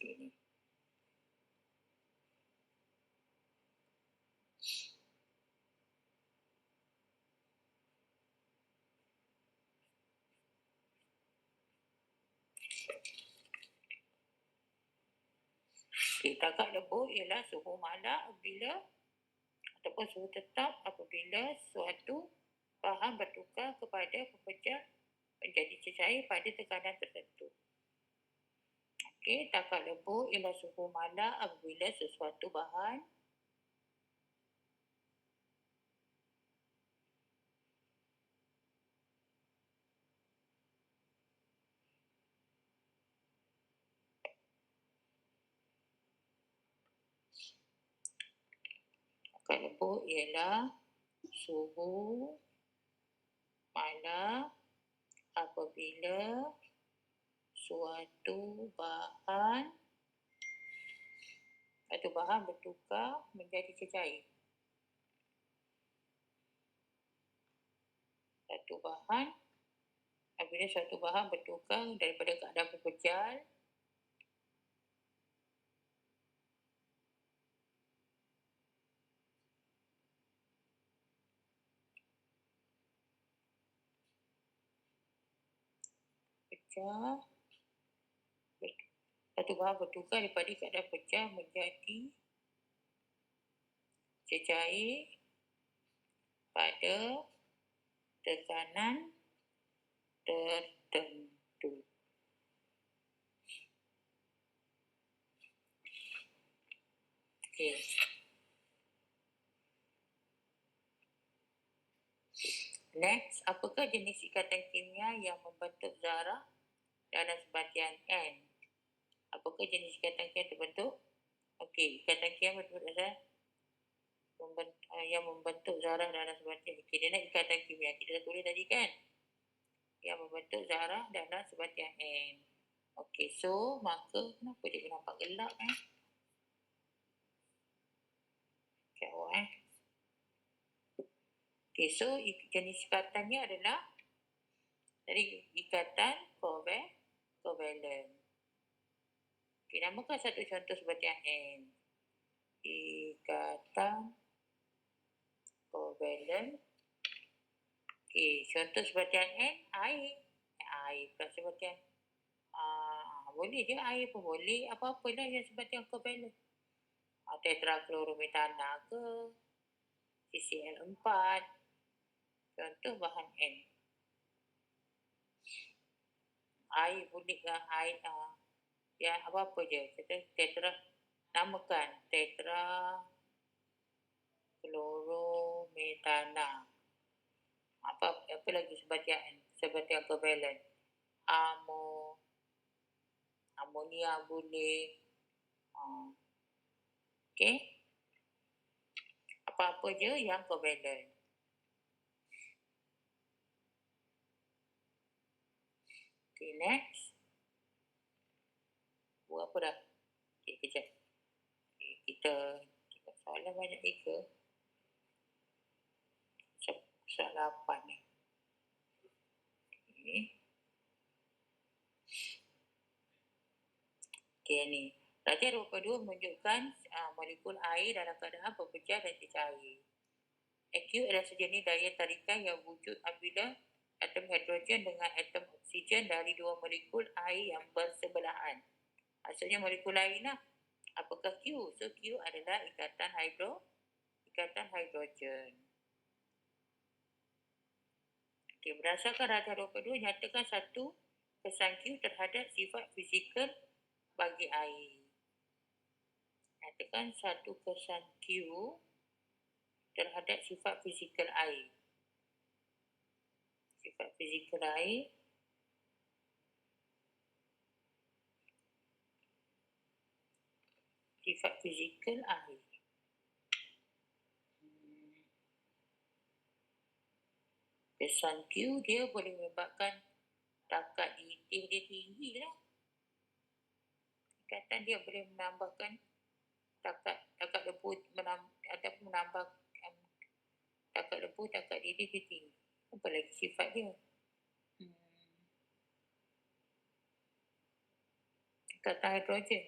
Ini. Takut debu ialah suhu malam ataupun suhu tetap apabila suatu bahan bertukar kepada pepecah menjadi cecair pada tekanan tertentu. Okey, takut debu ialah suhu malam apabila sesuatu bahan takut debu ialah suhu malam apabila suatu bahan bertukar menjadi cecair. Apabila suatu bahan bertukar daripada keadaan pepecah daripada keadaan pecah menjadi cecair pada tekanan tertentu. Okey. Next, apakah jenis ikatan kimia yang membentuk zarah dalam sebatian N? Apakah jenis ikatan kimia terbentuk? Okey, ikatan kimia berbentuk zarah yang membentuk zarah dalam sebatian. Okey, dia nak ikatan kimia. Kita dah tulis tadi kan? Yang membentuk zarah dalam sebatian N. Okey, so maka kenapa dia nampak gelap Kat awak Okey, so jenis ikatannya adalah dari ikatan kovalent. Okey, namakan satu contoh sebatian N. Ikatan kovalent. Okey, contoh sebatian N, air. Air pula sebatian. Boleh je air pun boleh. Apa-apa lah yang sebatian kovalent. Tetrachlorometana ke, CCl4. Contoh bahan N. Air boleh ke air. Ya, apa-apa je. Kita namakan tetrachlorometana. Apa lagi sebatian kovalent? Amonia boleh. Okey. Apa-apa je yang kovalent. Okay, next. Buat apa dah? Okay, kejap. Okay, kita soalan banyak ke? Soalan 8 ni. Okay, ni. Latihan 22 menunjukkan molekul air dalam keadaan berpecah dan tercair. AQ adalah sejenis daya tarikan yang wujud apabila atom hidrogen dengan atom oksigen dari dua molekul air yang bersebelahan. Maksudnya molekul air lah. Apakah Q? So Q adalah ikatan hidrogen. Okay, berdasarkan latihan 22 nyatakan satu kesan Q terhadap sifat fizikal bagi air. Nyatakan satu kesan Q terhadap sifat fizikal air. Sifat fizikal air. Sifat fizikal air. Kesan Q dia boleh menyebabkan takat didih dia tinggi lah. Ikatan dia boleh menambahkan takat debu ataupun menambah takat debu, takat didih dia tinggi. Apa lagi sifat dia? Ikatan hidrogen.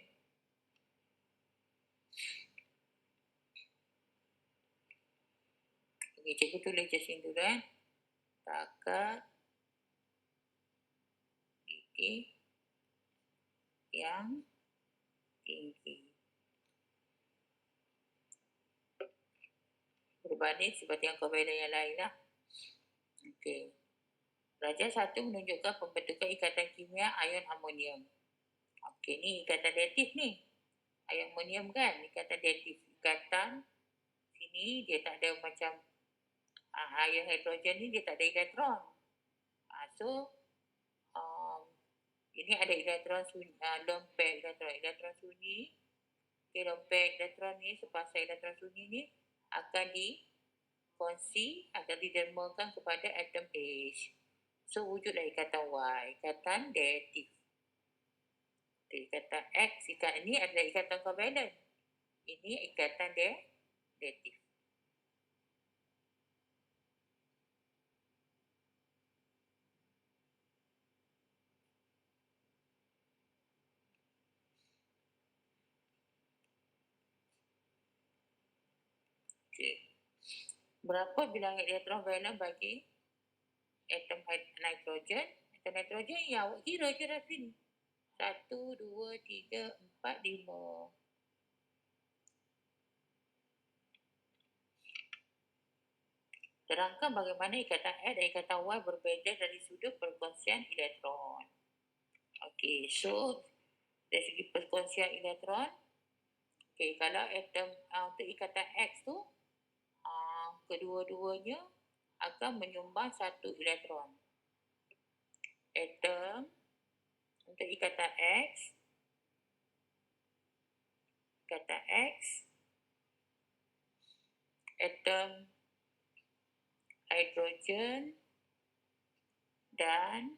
Okay, cikgu tulis je sini dulu takat didih yang tinggi. Berbanding seperti yang kovalent yang lain lah. Okey. Pelajaran 1 menunjukkan pembentukan ikatan kimia ion amonium. Okey, ni ikatan reaktif ni. Ion amonium kan, ikatan reaktif. Ikatan sini dia tak ada macam ion hidrogen ni dia tak ada elektron. So ini ada elektron sunyi, lone pair elektron sunyi. Okay, lone pair elektron ni, sepasang elektron sunyi ni akan dikongsi, akan didermakan kepada atom H. So wujudlah ikatan Y, ikatan reaktif. Ikatan X, ikatan ini adalah ikatan kovalent. Ini ikatan reaktif. Okay. Berapa bilangan elektron valent bagi atom nitrogen? Atom nitrogen yang awak kira je dah sini. 1, 2, 3, 4, 5. Terangkan bagaimana ikatan X dan ikatan Y berbeza dari sudut perkongsian elektron. Okey, so dari segi perkongsian elektron, okey, kalau atom untuk ikatan X tu, kedua-duanya akan menyumbang satu elektron. Atom untuk ikatan X, atom hidrogen dan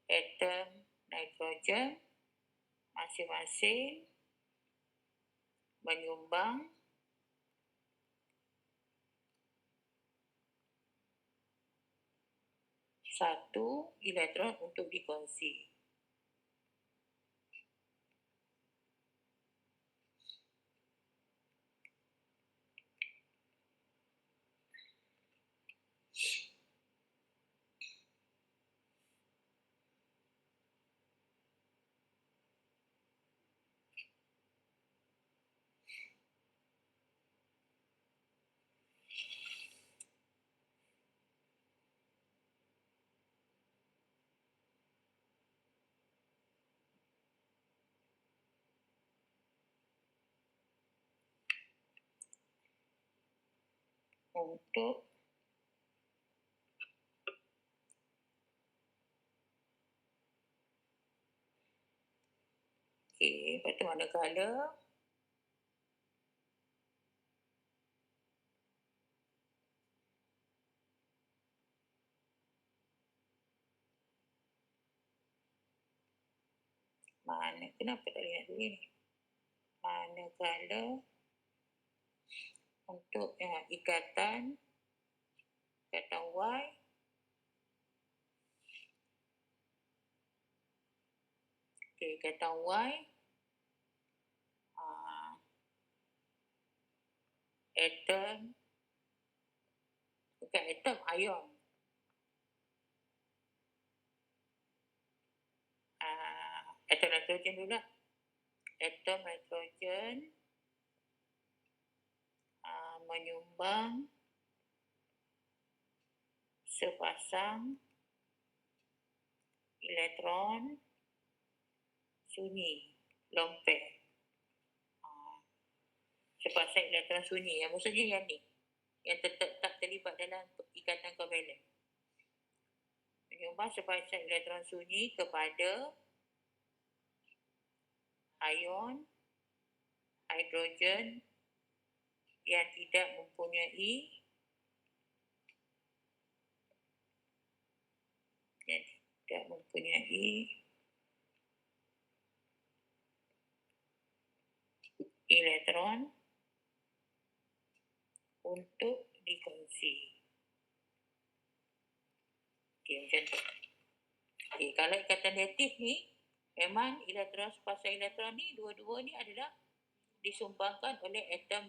atom nitrogen masing-masing menyumbang satu elektron untuk dikongsi. Untuk lepas tu kenapa tak boleh nak tulis ni? Manakala untuk ikatan Y, ikatan Y, atom, bukan atom, ion. Atom nitrogen dulu lah. Atom nitrogen menyumbang sepasang elektron sunyi, lone pair. Sepasang elektron sunyi, yang maksudnya yang ni, yang tetap tak terlibat dalam ikatan kovalen. Menyumbang sepasang elektron sunyi kepada ion hidrogen yang tidak mempunyai elektron untuk dikongsi. Okey, macam tu. Okey, kalau ikatan reaktif ni, memang elektron, sepasang elektron ni, dua-dua ni adalah disumbangkan oleh atom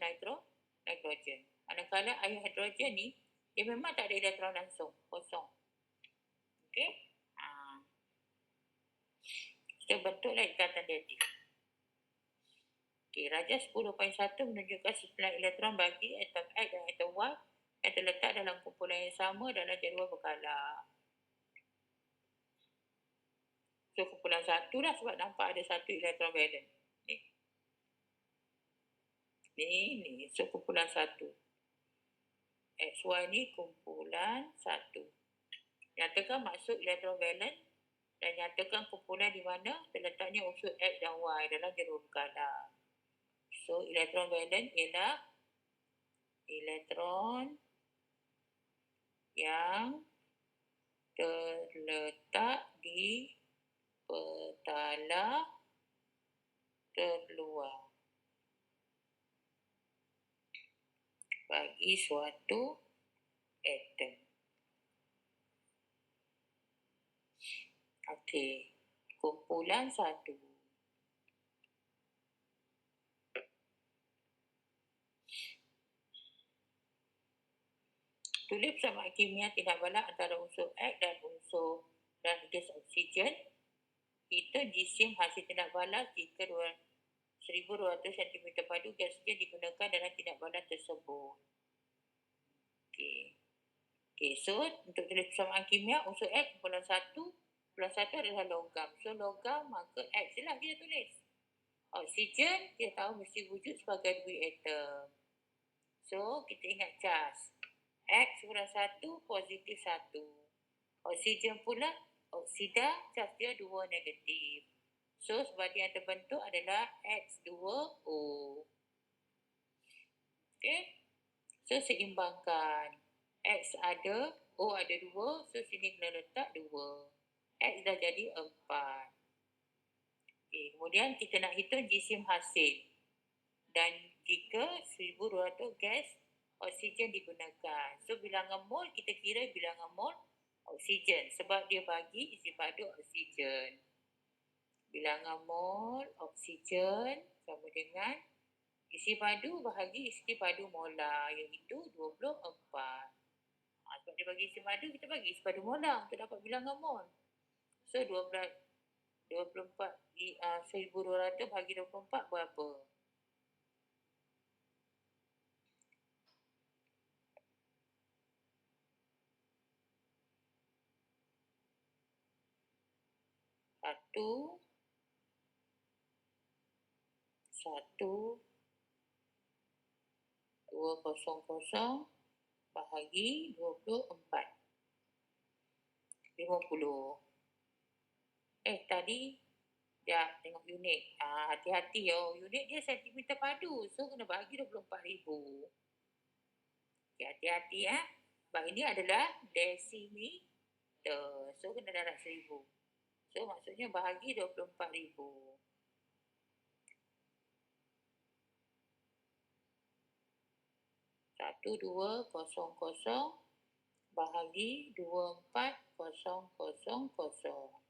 nitrogen. Manakala ion hidrogen ni, dia memang tak ada elektron langsung, kosong. Okey? Kita bentuklah ikatan reaktif. Okey, Rajah 10.1 menunjukkan 9 elektron bagi atom X dan atom Y yang terletak dalam kumpulan yang sama dalam jadual berkala. So, kumpulan 1 lah sebab nampak ada satu elektron valent. Ni. So, kumpulan 1. XY ni kumpulan 1. Nyatakan maksud elektron valent dan nyatakan kumpulan di mana terletaknya unsur X dan Y dalam jadual berkala. So, elektron valent ialah elektron yang terletak di petala terluar bagi suatu atom. Okey, kumpulan 1. Tulis persamaan kimia tindak balas antara unsur X dan unsur dan gas oksigen. Kita jisim hasil tindak balas jika 1200 cm padu gas oksigen digunakan dalam tindak balas tersebut. Okey. Okay, so untuk tulis persamaan kimia, unsur X kumpulan 1 adalah logam. So logam maka X je lah kita tulis. Oksigen kita tahu mesti wujud sebagai 2 atom. So kita ingat cas. X kurang 1 positif 1. Oksigen pula oksida cas dia 2 negatif. So sebadi yang terbentuk adalah X2O. Okay. So seimbangkan. X ada, O ada 2, so sini kena letak 2. X dah jadi 4. Okay, kemudian kita nak hitung jisim hasil. Dan jika 1200 gas oksigen digunakan. So bilangan mol kita kira bilangan mol oksigen sebab dia bagi isi padu oksigen. Bilangan mol oksigen sama dengan isi padu bahagi isi padu molar iaitu 24. Sebab dia bagi isi padu, kita bagi isi padu molar untuk dapat bilangan mol. So 24 1200 bagi 24 berapa? Satu 200 bahagi 24. 50. Tadi dah tengok unit. Hati-hati unit dia sentimeter padu. So kena bagi 24,000. Okay, hati-hati Sebab ini adalah desimeter. So kena darab 1000. So maksudnya bahagi 24,000. Satu 200 bahagi 24,000.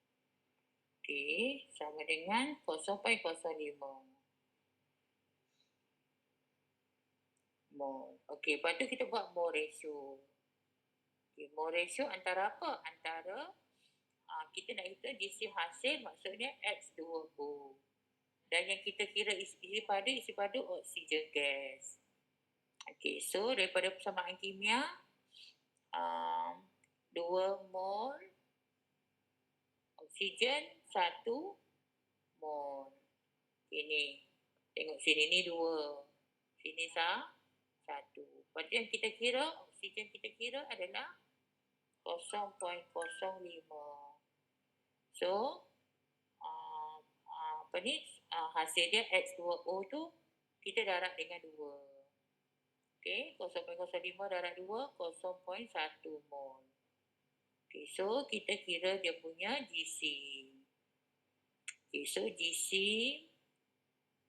Okey, sama dengan 0.05 mol. Okey, lepas tu kita buat mol ratio. Okay, mol ratio antara apa? Antara kita nak hitung jisim hasil, maksudnya X2O. Dan yang kita kira isi padu oksigen gas. Okey, so daripada persamaan kimia 2 mol oksigen 1 mol. Okay, ni. Tengok sini ni 2. Sini 1. Lepas tu yang kita kira, oksigen kita kira adalah 0.05. So, hasil dia X2O tu kita darab dengan 2. Okay, 0.05 darab 2, 0.1 mol. Okay, so kita kira dia punya jisim. Okay, so jisim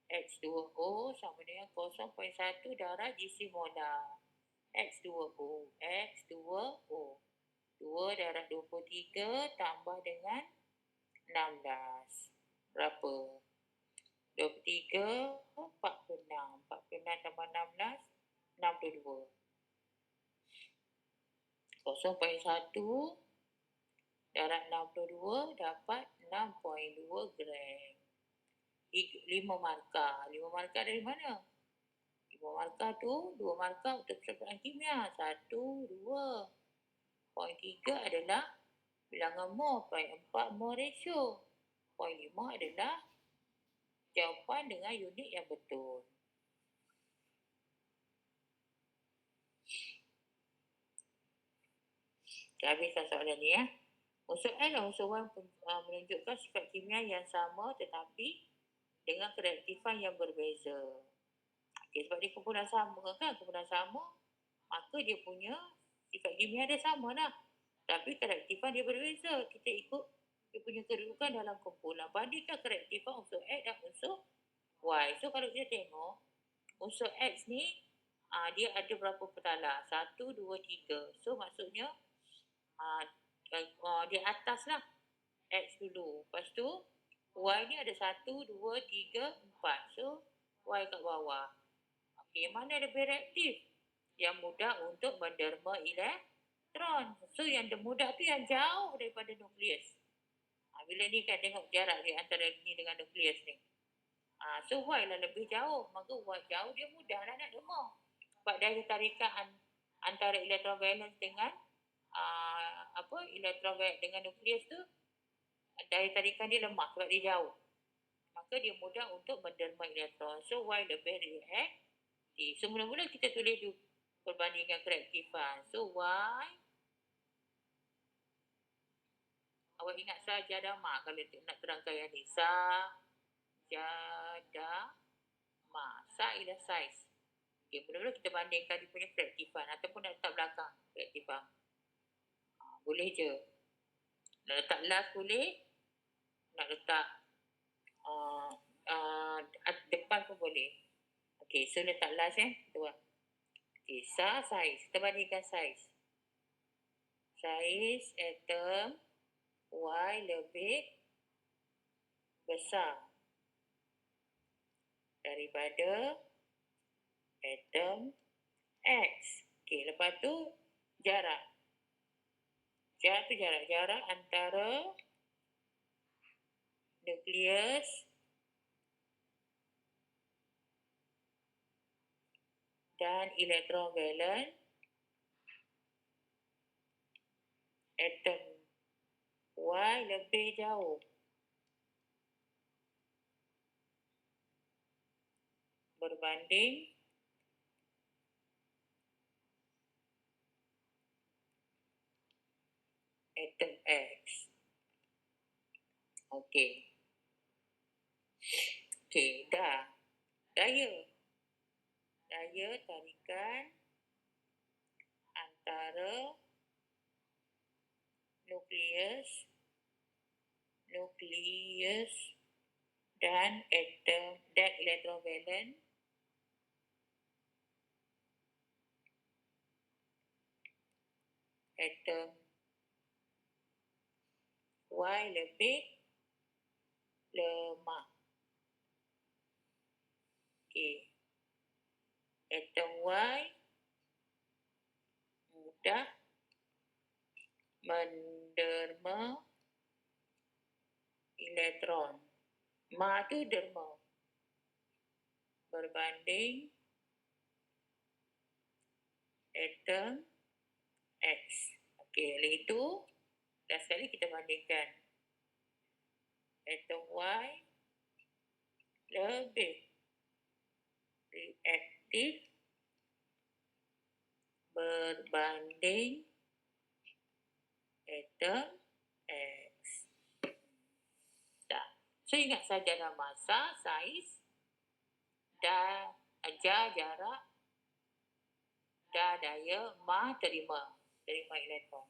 X2O sama dengan 0.1 darab jisim molar. X2O. 2 darab 23 tambah dengan 16. Berapa? 23, 46. 46 tambah 16, 62. 0.1 darab 62 dapat 6.2 gram. 5 markah. 5 markah dari mana? 5 markah tu, 2 markah untuk persamaan kimia. 1, 2. Poin 3 adalah bilangan mol. Poin 4 mol ratio. Poin 5 adalah jawapan dengan unit yang betul. Kita habiskan soalan ni Unsur N dan unsur Y menunjukkan sifat kimia yang sama tetapi dengan kereaktifan yang berbeza. Okay, sebab dia kumpulan sama kan, kumpulan sama, maka dia punya sifat kimia dia sama lah. Tapi kereaktifan dia berbeza. Kita ikut dia punya kedudukan dalam kumpulan. Bandingkan kereaktifan unsur X dan unsur Y. So kalau kita tengok, unsur X ni dia ada berapa petala? 1, 2, 3. So maksudnya di atas lah X dulu. Lepas tu Y ni ada 1, 2, 3, 4. So Y kat bawah. Okey, mana lebih reaktif? Yang mudah untuk menderma elektron. So yang mudah tu yang jauh daripada nukleus. Bila ni kan tengok jarak dia antara ni dengan nukleus ni. So Y lah lebih jauh. Maka Y jauh dia mudah lah nak derma. Sebab daya tarikan antara elektron valence dengan elektron dengan nukleus tu, daya tarikan dia lemah sebab dia jauh. Maka dia mudah untuk menderma elektron. So, Y lebih reaktif. So, mula-mula kita tulis dulu perbandingan kereaktifan. So, Y, awak ingat Sajadama kalau nak terangkan yang ni. Sajadama. Sa ialah saiz. Okay, mula-mula kita bandingkan dia punya kereaktifan ataupun nak letak belakang kereaktifan. Boleh je. Nak letak last boleh. Nak letak depan pun boleh. Okay, so letak last tu lah. Okay, saiz. Kita bandingkan saiz. Saiz atom Y lebih besar daripada atom X. Okay, lepas tu jarak. Jarak antara nukleus dan elektron valen atom Y lebih jauh berbanding atom X. Okey. Okey, dah. Daya tarikan antara nukleus dan elektron valen atom Y lebih lemah. Okey. Atom Y mudah menderma elektron. Ma tu derma berbanding atom X. Okey, oleh itu dah sekali kita bandingkan atom Y lebih reaktif berbanding atom X. Dah. So ingat saja dah masa, saiz, dah jarak, dah daya, ma terima elektron.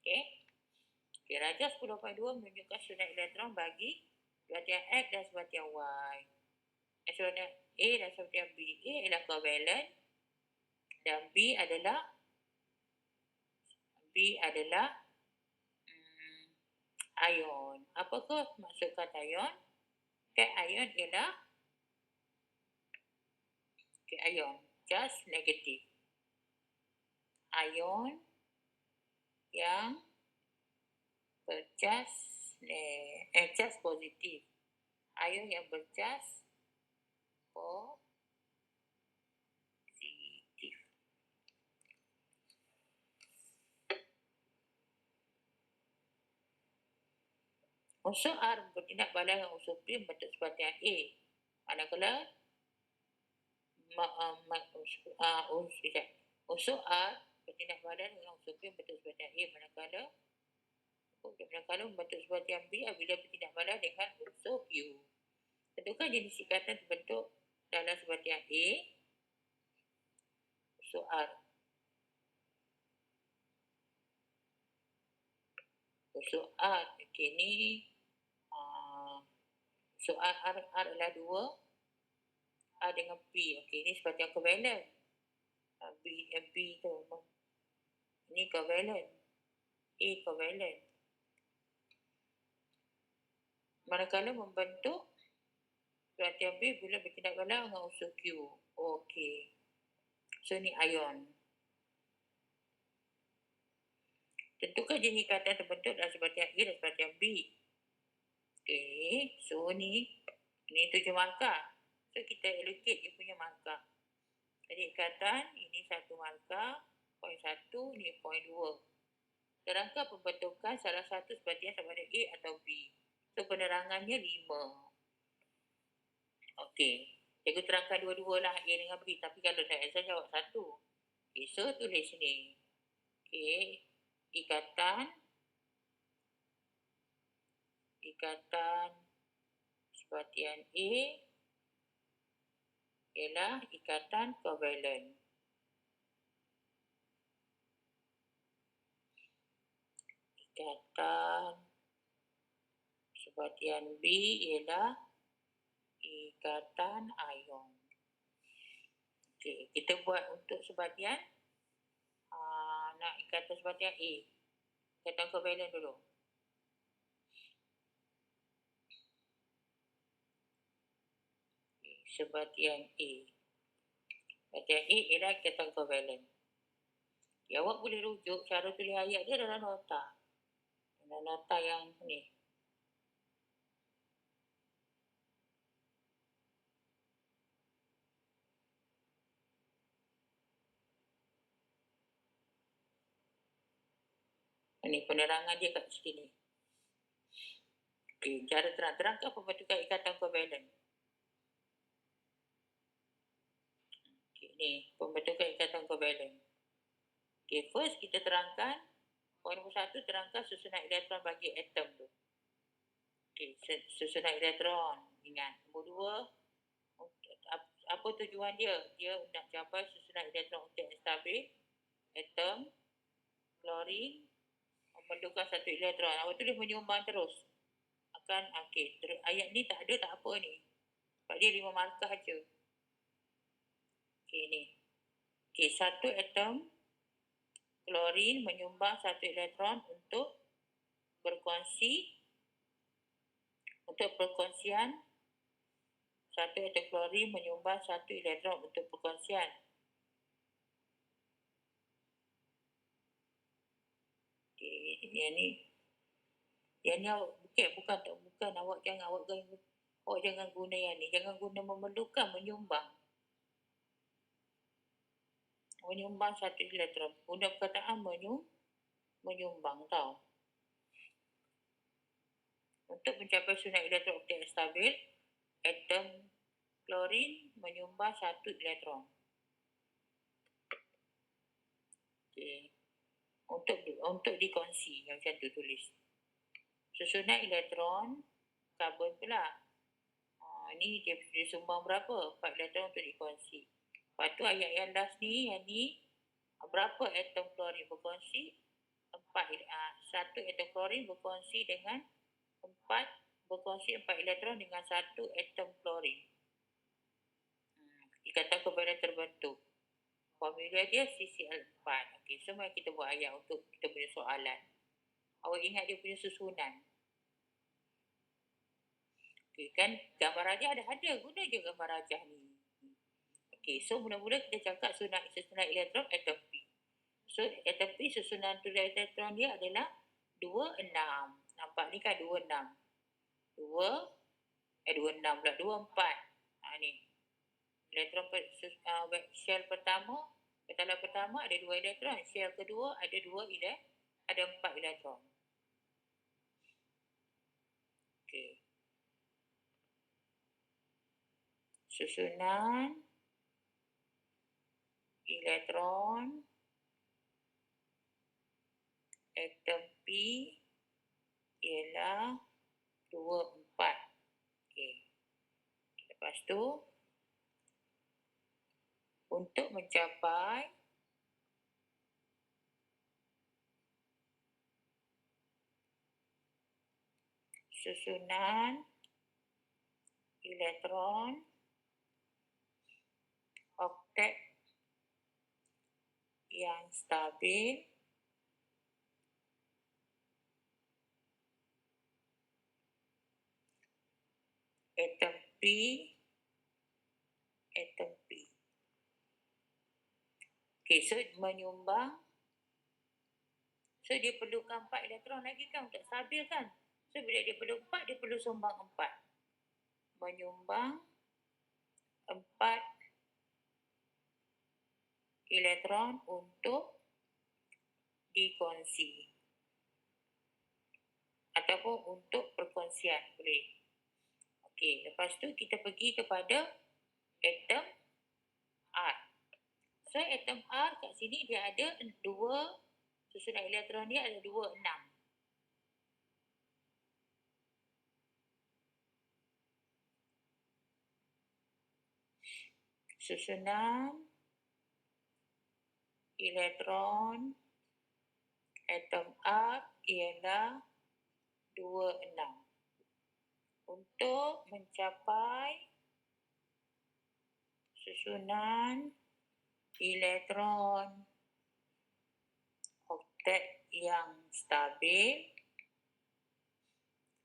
Okey. Okay, Raja 10.2 menunjukkan sunat elektron bagi sebatian X dan sebatian Y. Sebatian A dan sebatian B. A adalah kovalen dan B adalah ion. Apakah maksud kata ion? Ion ialah ion just negatif. Ion yang bercas positif. Ion yang bercas positif. Unsur R bertindak balas dengan unsur P bentuk sebatian A. Manakala unsur R bertindak balas dengan unsur P bentuk sebatian A. Manakala membentuk sebatian B apabila bertindak balas dengan unsur Q. Tentukan jenis ikatan terbentuk dalam sebatian A. Unsur R. Unsur R. Okey, ni unsur R adalah 2. R dengan P. Okey, ni sebatian kovalen. B tu. Ini kovalen. A kovalen. Manakala membentuk sebatian B bila bertindak balas dengan unsur Q. Okey. So, ni ion. Tentukan jenis ikatan terbentuk dalam sebatian A dan sebatian B. Okey. So, ni 7 markah. So, kita allocate dia punya markah. Jadi, ikatan ini 1 markah. Poin 1, ni poin 2. terangkan pembentukan salah satu sebatian sama ada A atau B. So, penerangannya 5. Okey. Cikgu terangkan dua-dua lah, A dengan B. Tapi kalau dah exam jawab satu. Okay, so tulis ni. Okay. Ikatan sebatian A ialah ikatan kovalen. Ikatan sebatian B ialah ikatan ion. Okey, kita buat untuk sebatian nak ikatan sebatian A. Ikatan kovalen dulu. Okay, sebatian A. Sebatian A ialah ikatan kovalen. Okay, awak boleh rujuk cara tulis ayat dia dalam nota. Dalam nota yang ni. Ini penerangan dia kat sini. Okey, cara terangkan pembentukan ikatan kovalen. Okey, ni pembentukan ikatan kovalen. Okey, first kita terangkan poin nombor 1, terangkan susunan elektron bagi atom tu. Okey, susunan elektron. Ingat. Nombor 2, apa tujuan dia? Dia nak capai susunan elektron untuk yang stabil. Atom, klorin, memerlukan satu elektron. Awak tulis menyumbang terus. Okey, ayat ni tak ada tak apa ni. Sebab dia 5 markah je. Okey, ni. Okey, satu atom klorin menyumbang satu elektron untuk perkongsian satu atom klorin menyumbang satu elektron untuk perkongsian. Okey, yang ni bukan awak jangan guna yang ni. Jangan guna memerlukan, menyumbang satu elektron. Guna perkataan menyumbang tau. Untuk mencapai susunan elektron oktet stabil, atom klorin menyumbang satu elektron. Okey. Untuk dikongsi, yang macam tu tulis. Susunan elektron karbon pula. Ni dia sumbang berapa? 4 elektron untuk dikongsi. Lepas tu ayat yang last ni, yang ni berapa atom klorin berkongsi? 1 atom klorin berkongsi 4 elektron dengan 1 atom klorin. Ikatan kovalen terbentuk. Formula dia CCl4. Okey, semua kita buat ayat untuk kita punya soalan. Awak ingat dia punya susunan. Okey, kan gambar rajah ada guna je gambar rajah ni. Okey, so mula-mula kita cakap susunan elektron atom P. So atom P susunan elektron dia adalah 26. Nampak ni kan 26. 26 pula 24. Ni. Elektron shell pertama, petalan pertama ada 2 elektron, shell kedua ada 4 elektron. Okey. Susunan elektron atom P ialah 24. Okey. Lepas tu untuk mencapai susunan elektron oktet yang stabil, atom P. Okey, so menyumbang. So dia perlukan 4 elektron lagi kan untuk stabil kan. So bila dia perlu 4, dia perlu sumbang 4. Menyumbang 4 elektron untuk dikongsi. ataupun untuk perkongsian boleh. Okey, lepas tu kita pergi kepada atom R. So atom R kat sini dia ada dua, susunan elektron dia ada 2, 6. Susunan elektron atom R ialah 2, 6. Untuk mencapai susunan elektron oktet yang stabil,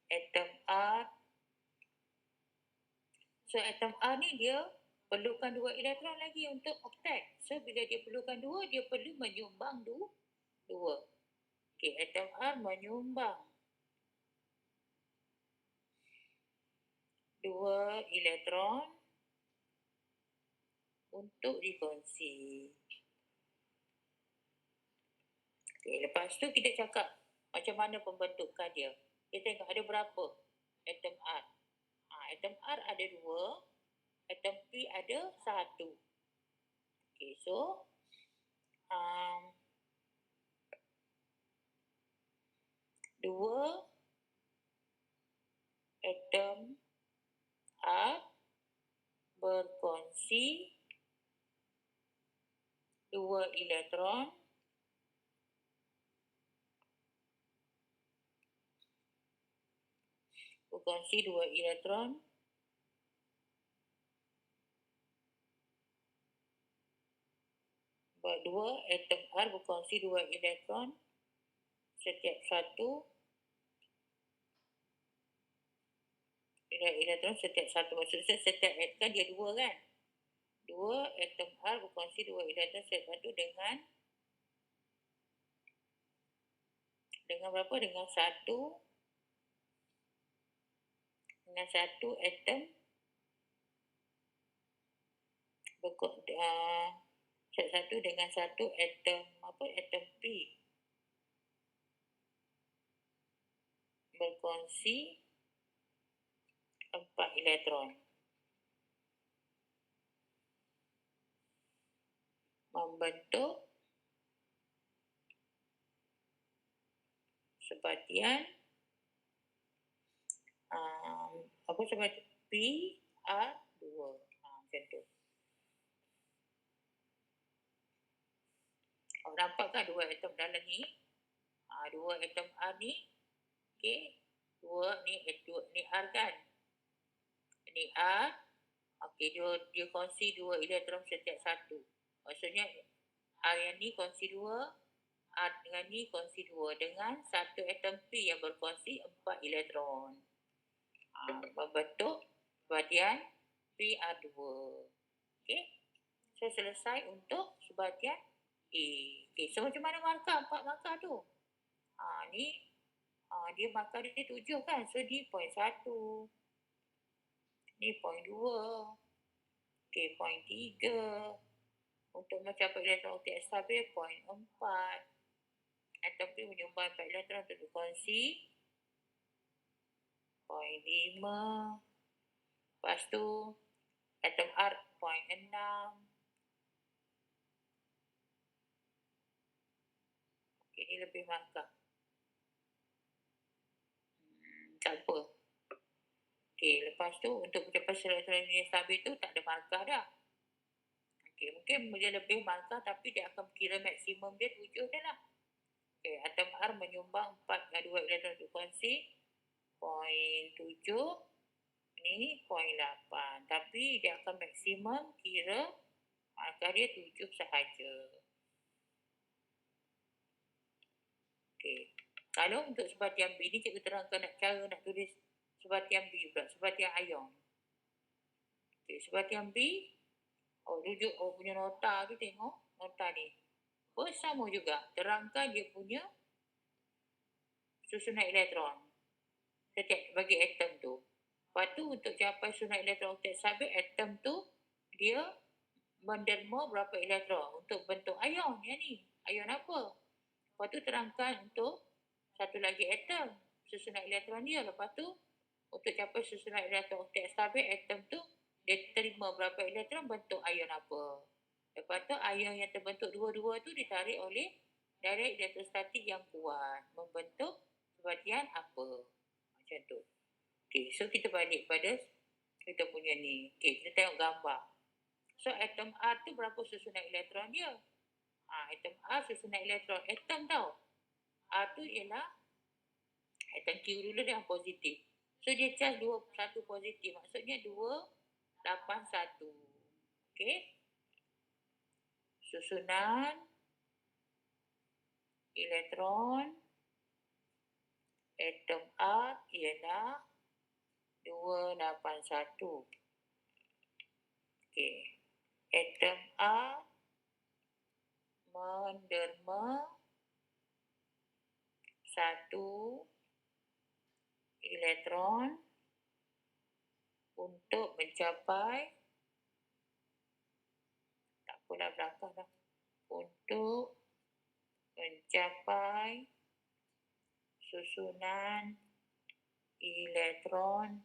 atom R. So atom R ni dia perlukan 2 elektron lagi untuk oktet. So bila dia perlukan 2, dia perlu menyumbang 2. Okey, atom R menyumbang 2 elektron untuk dikongsi. Okay, lepas tu kita cakap macam mana pembentukan dia. Kita tengok ada berapa atom R. Atom R ada 2, atom P ada 1. Okay, so 2 atom R berkongsi 2 elektron berdua atom R berkongsi 2 elektron setiap satu maksudnya setiap kan dia 2 kan, 2 atom R berkongsi 2 elektron setiap satu dengan berapa? Dengan satu atom satu dengan satu atom atom P berkongsi 4 elektron membentuk sebatian sebatian PR2. Macam tu. Nampak kan 2 atom dalam ni? 2 atom R ni. Okey. 2 ni R kan? Ni R. Okey, dia kongsi 2 elektron setiap satu. Maksudnya R yang ni kongsi 2, R dengan ni kongsi 2 dengan satu atom P yang berkongsi 4 elektron. Membentuk sebatian PR2. Okey. So selesai untuk sebatian A. Okey, so macam mana markah 4 markah tu? Ni dia markah dia 7 kan? So di poin 1. Ni poin 2. Okey, poin 3. Untuk mencapai elektron oktet stabil, poin 4. Atom P menyumbang 4 elektron untuk dikongsi. Poin 5. Lepas tu, atom R, poin 6. Okey, ni lebih markah. Tak apa. Okey, lepas tu untuk mencapai elektron yang stabil tu tak ada markah dah. Okey, mungkin dia lebih markah tapi dia akan kira maksimum dia 7 je lah. Okey, atom R menyumbang 4 2 elektron untuk kongsi. Poin 7. Ni poin 8. Tapi dia akan maksimum kira markah dia 7 sahaja. Okey. Kalau untuk sebatian B ni cikgu terangkan cara nak tulis sebatian B pula, sebatian ion. Okey, sebatian B rujuk punya nota tu, tengok nota ni. Sama juga, terangkan dia punya susunan elektron setiap bagi atom tu. Lepas tu untuk capai susunan elektron oktet stabil, atom tu dia menderma berapa elektron untuk bentuk ion yang ni. Ion apa? Lepas tu terangkan untuk satu lagi atom. susunan elektron dia. Lepas tu, untuk capai susunan elektron oktet stabil, atom tu dia terima berapa elektron bentuk ion apa. Lepas tu, ion yang terbentuk dua-dua tu ditarik oleh direct elektrostatik yang kuat, membentuk sebatian apa. Macam tu. Okay, so kita balik pada kita punya ni. Okay, kita tengok gambar. So, atom R tu berapa susunan elektron dia? Atom R susunan elektron. Atom tau. R tu ialah atom Q dulu dia yang positif. So, dia charge 1 positif. Maksudnya 281. Okay. Susunan elektron atom R ialah 281. Okay. Atom R menderma 1 elektron untuk mencapai, tak apalah belakang dah, untuk mencapai susunan elektron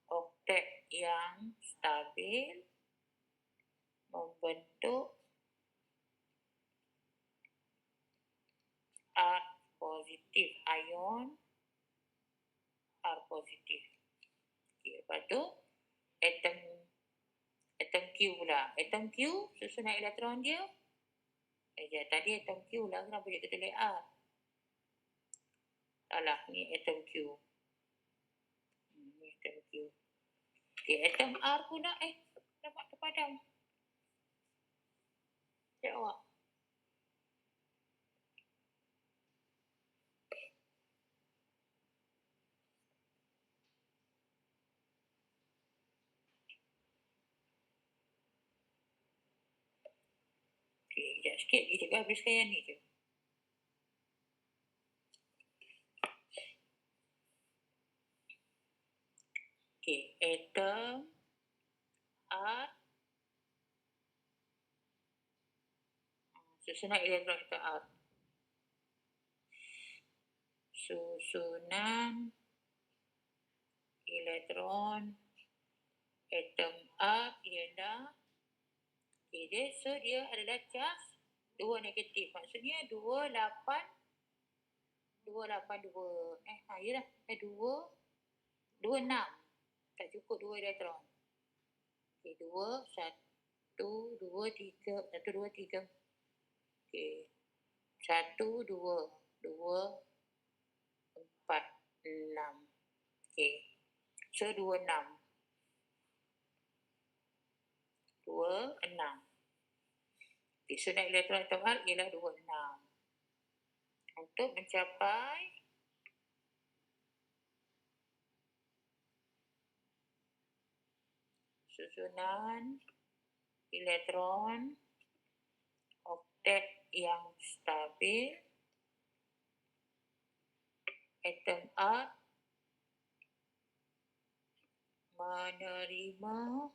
oktet yang stabil membentuk R positif, ion R positif. Okay, lepas tu atom Q pula. Atom Q susunan elektron dia tadi atom Q lah, kenapa dia tulis R? Salah, ni atom Q. Ni atom Q. Okay, atom R pula dapat terpadam. Cik awak. Okay, sekejap sikit. Kita habiskan yang ni je. Okay, atom R susunan elektron atom R. Susunan elektron atom R ialah okay, so dia adalah charge 2 negatif. Maksudnya 282. Yalah. 26. Tak cukup 2 elektron. Okay, 2, 1, 2, 3. 1, 2, 3. Okay. 1, 2, 2, 4, 6. Okay. So, 26. 26. Okay, so elektron atom R ialah 26. Untuk mencapai susunan elektron oktet yang stabil, atom R menerima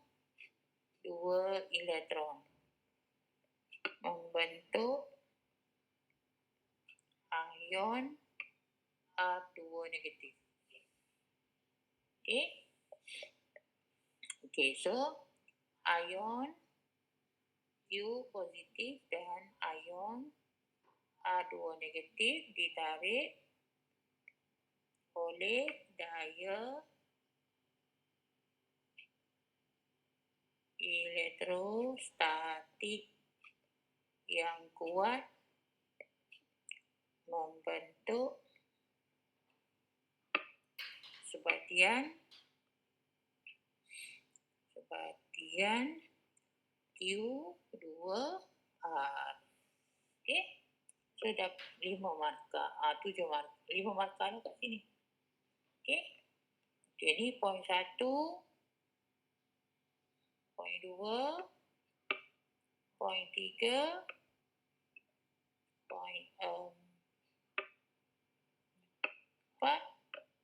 2 elektron membentuk ion R2 negatif. Okay. Okay, so ion Q positif dan ion R2 negatif ditarik oleh daya elektrostatik yang kuat membentuk sebatian Q2R. Okay. So, dah 5 markah. 7 markah. 5 markah lah kat sini. Okay. Okay, ni poin 1. Poin 2. Poin 3. Poin 4.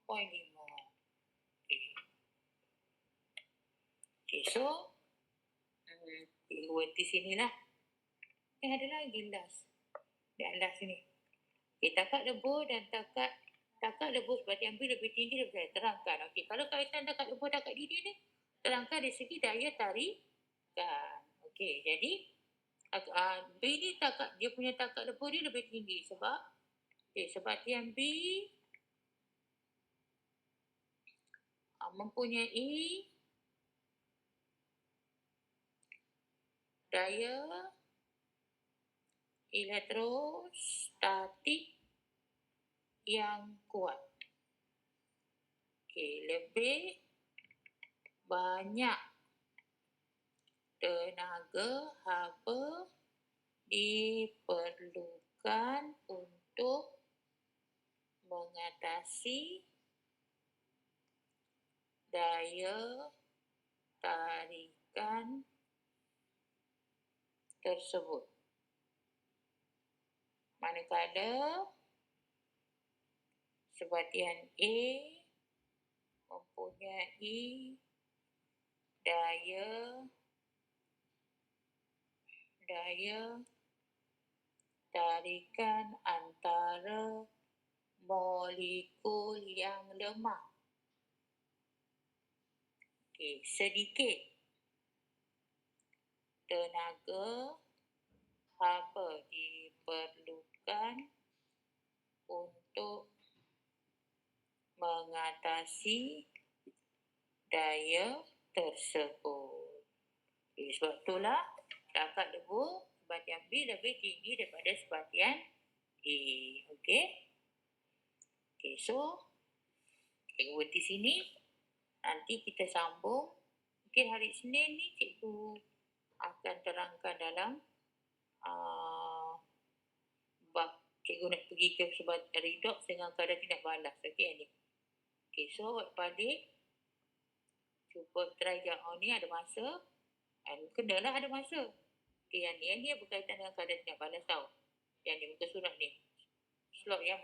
Poin 5. Okay. Okay, so berhenti sini lah. Ada lagi last. Dah last sini. Okey, takat lebur dan takat lebur sebatian B lebih tinggi daripada terangkan. Okey, kalau kaitan takat lebur takat didih ni, terangkan dari segi daya tarikan. Okey, jadi B ni dia punya takat lebur ni lebih tinggi sebab sebatian B mempunyai daya elektrostatik yang kuat. Okey, lebih banyak tenaga haba diperlukan untuk mengatasi daya tarikan tersebut. Manakala sebatian A mempunyai daya tarikan antara molekul yang lemah. Okey, sedikit tenaga haba diperlukan untuk mengatasi daya tersebut. Okay, sebab itulah takat lebur sebatian B lebih tinggi daripada sebatian A. Okey. Okey, so cikgu berhenti sini. Nanti kita sambung. Mungkin hari Isnin ni cikgu akan terangkan dalam bab cikgu nak pergi ke redox dengan keadaan tidak balas. Okey ni. Okey, so balik cuba try jawab ni ada masa. Kenalah ada masa. Okey, yang ni berkaitan dengan keadaan tidak balas tau. Yang ni muka surat ni. Slot yang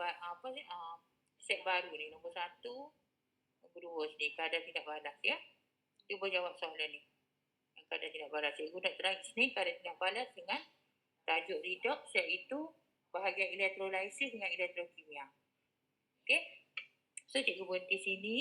set baru ni nombor 1, nombor 2 sini keadaan tidak balas ya. Cuba jawab soalan ni. Yang keadaan tidak balas. Cikgu nak try sini keadaan tidak balas dengan tajuk redox iaitu bahagian elektrolisis dengan elektrokimia. Okey. So cikgu berhenti sini.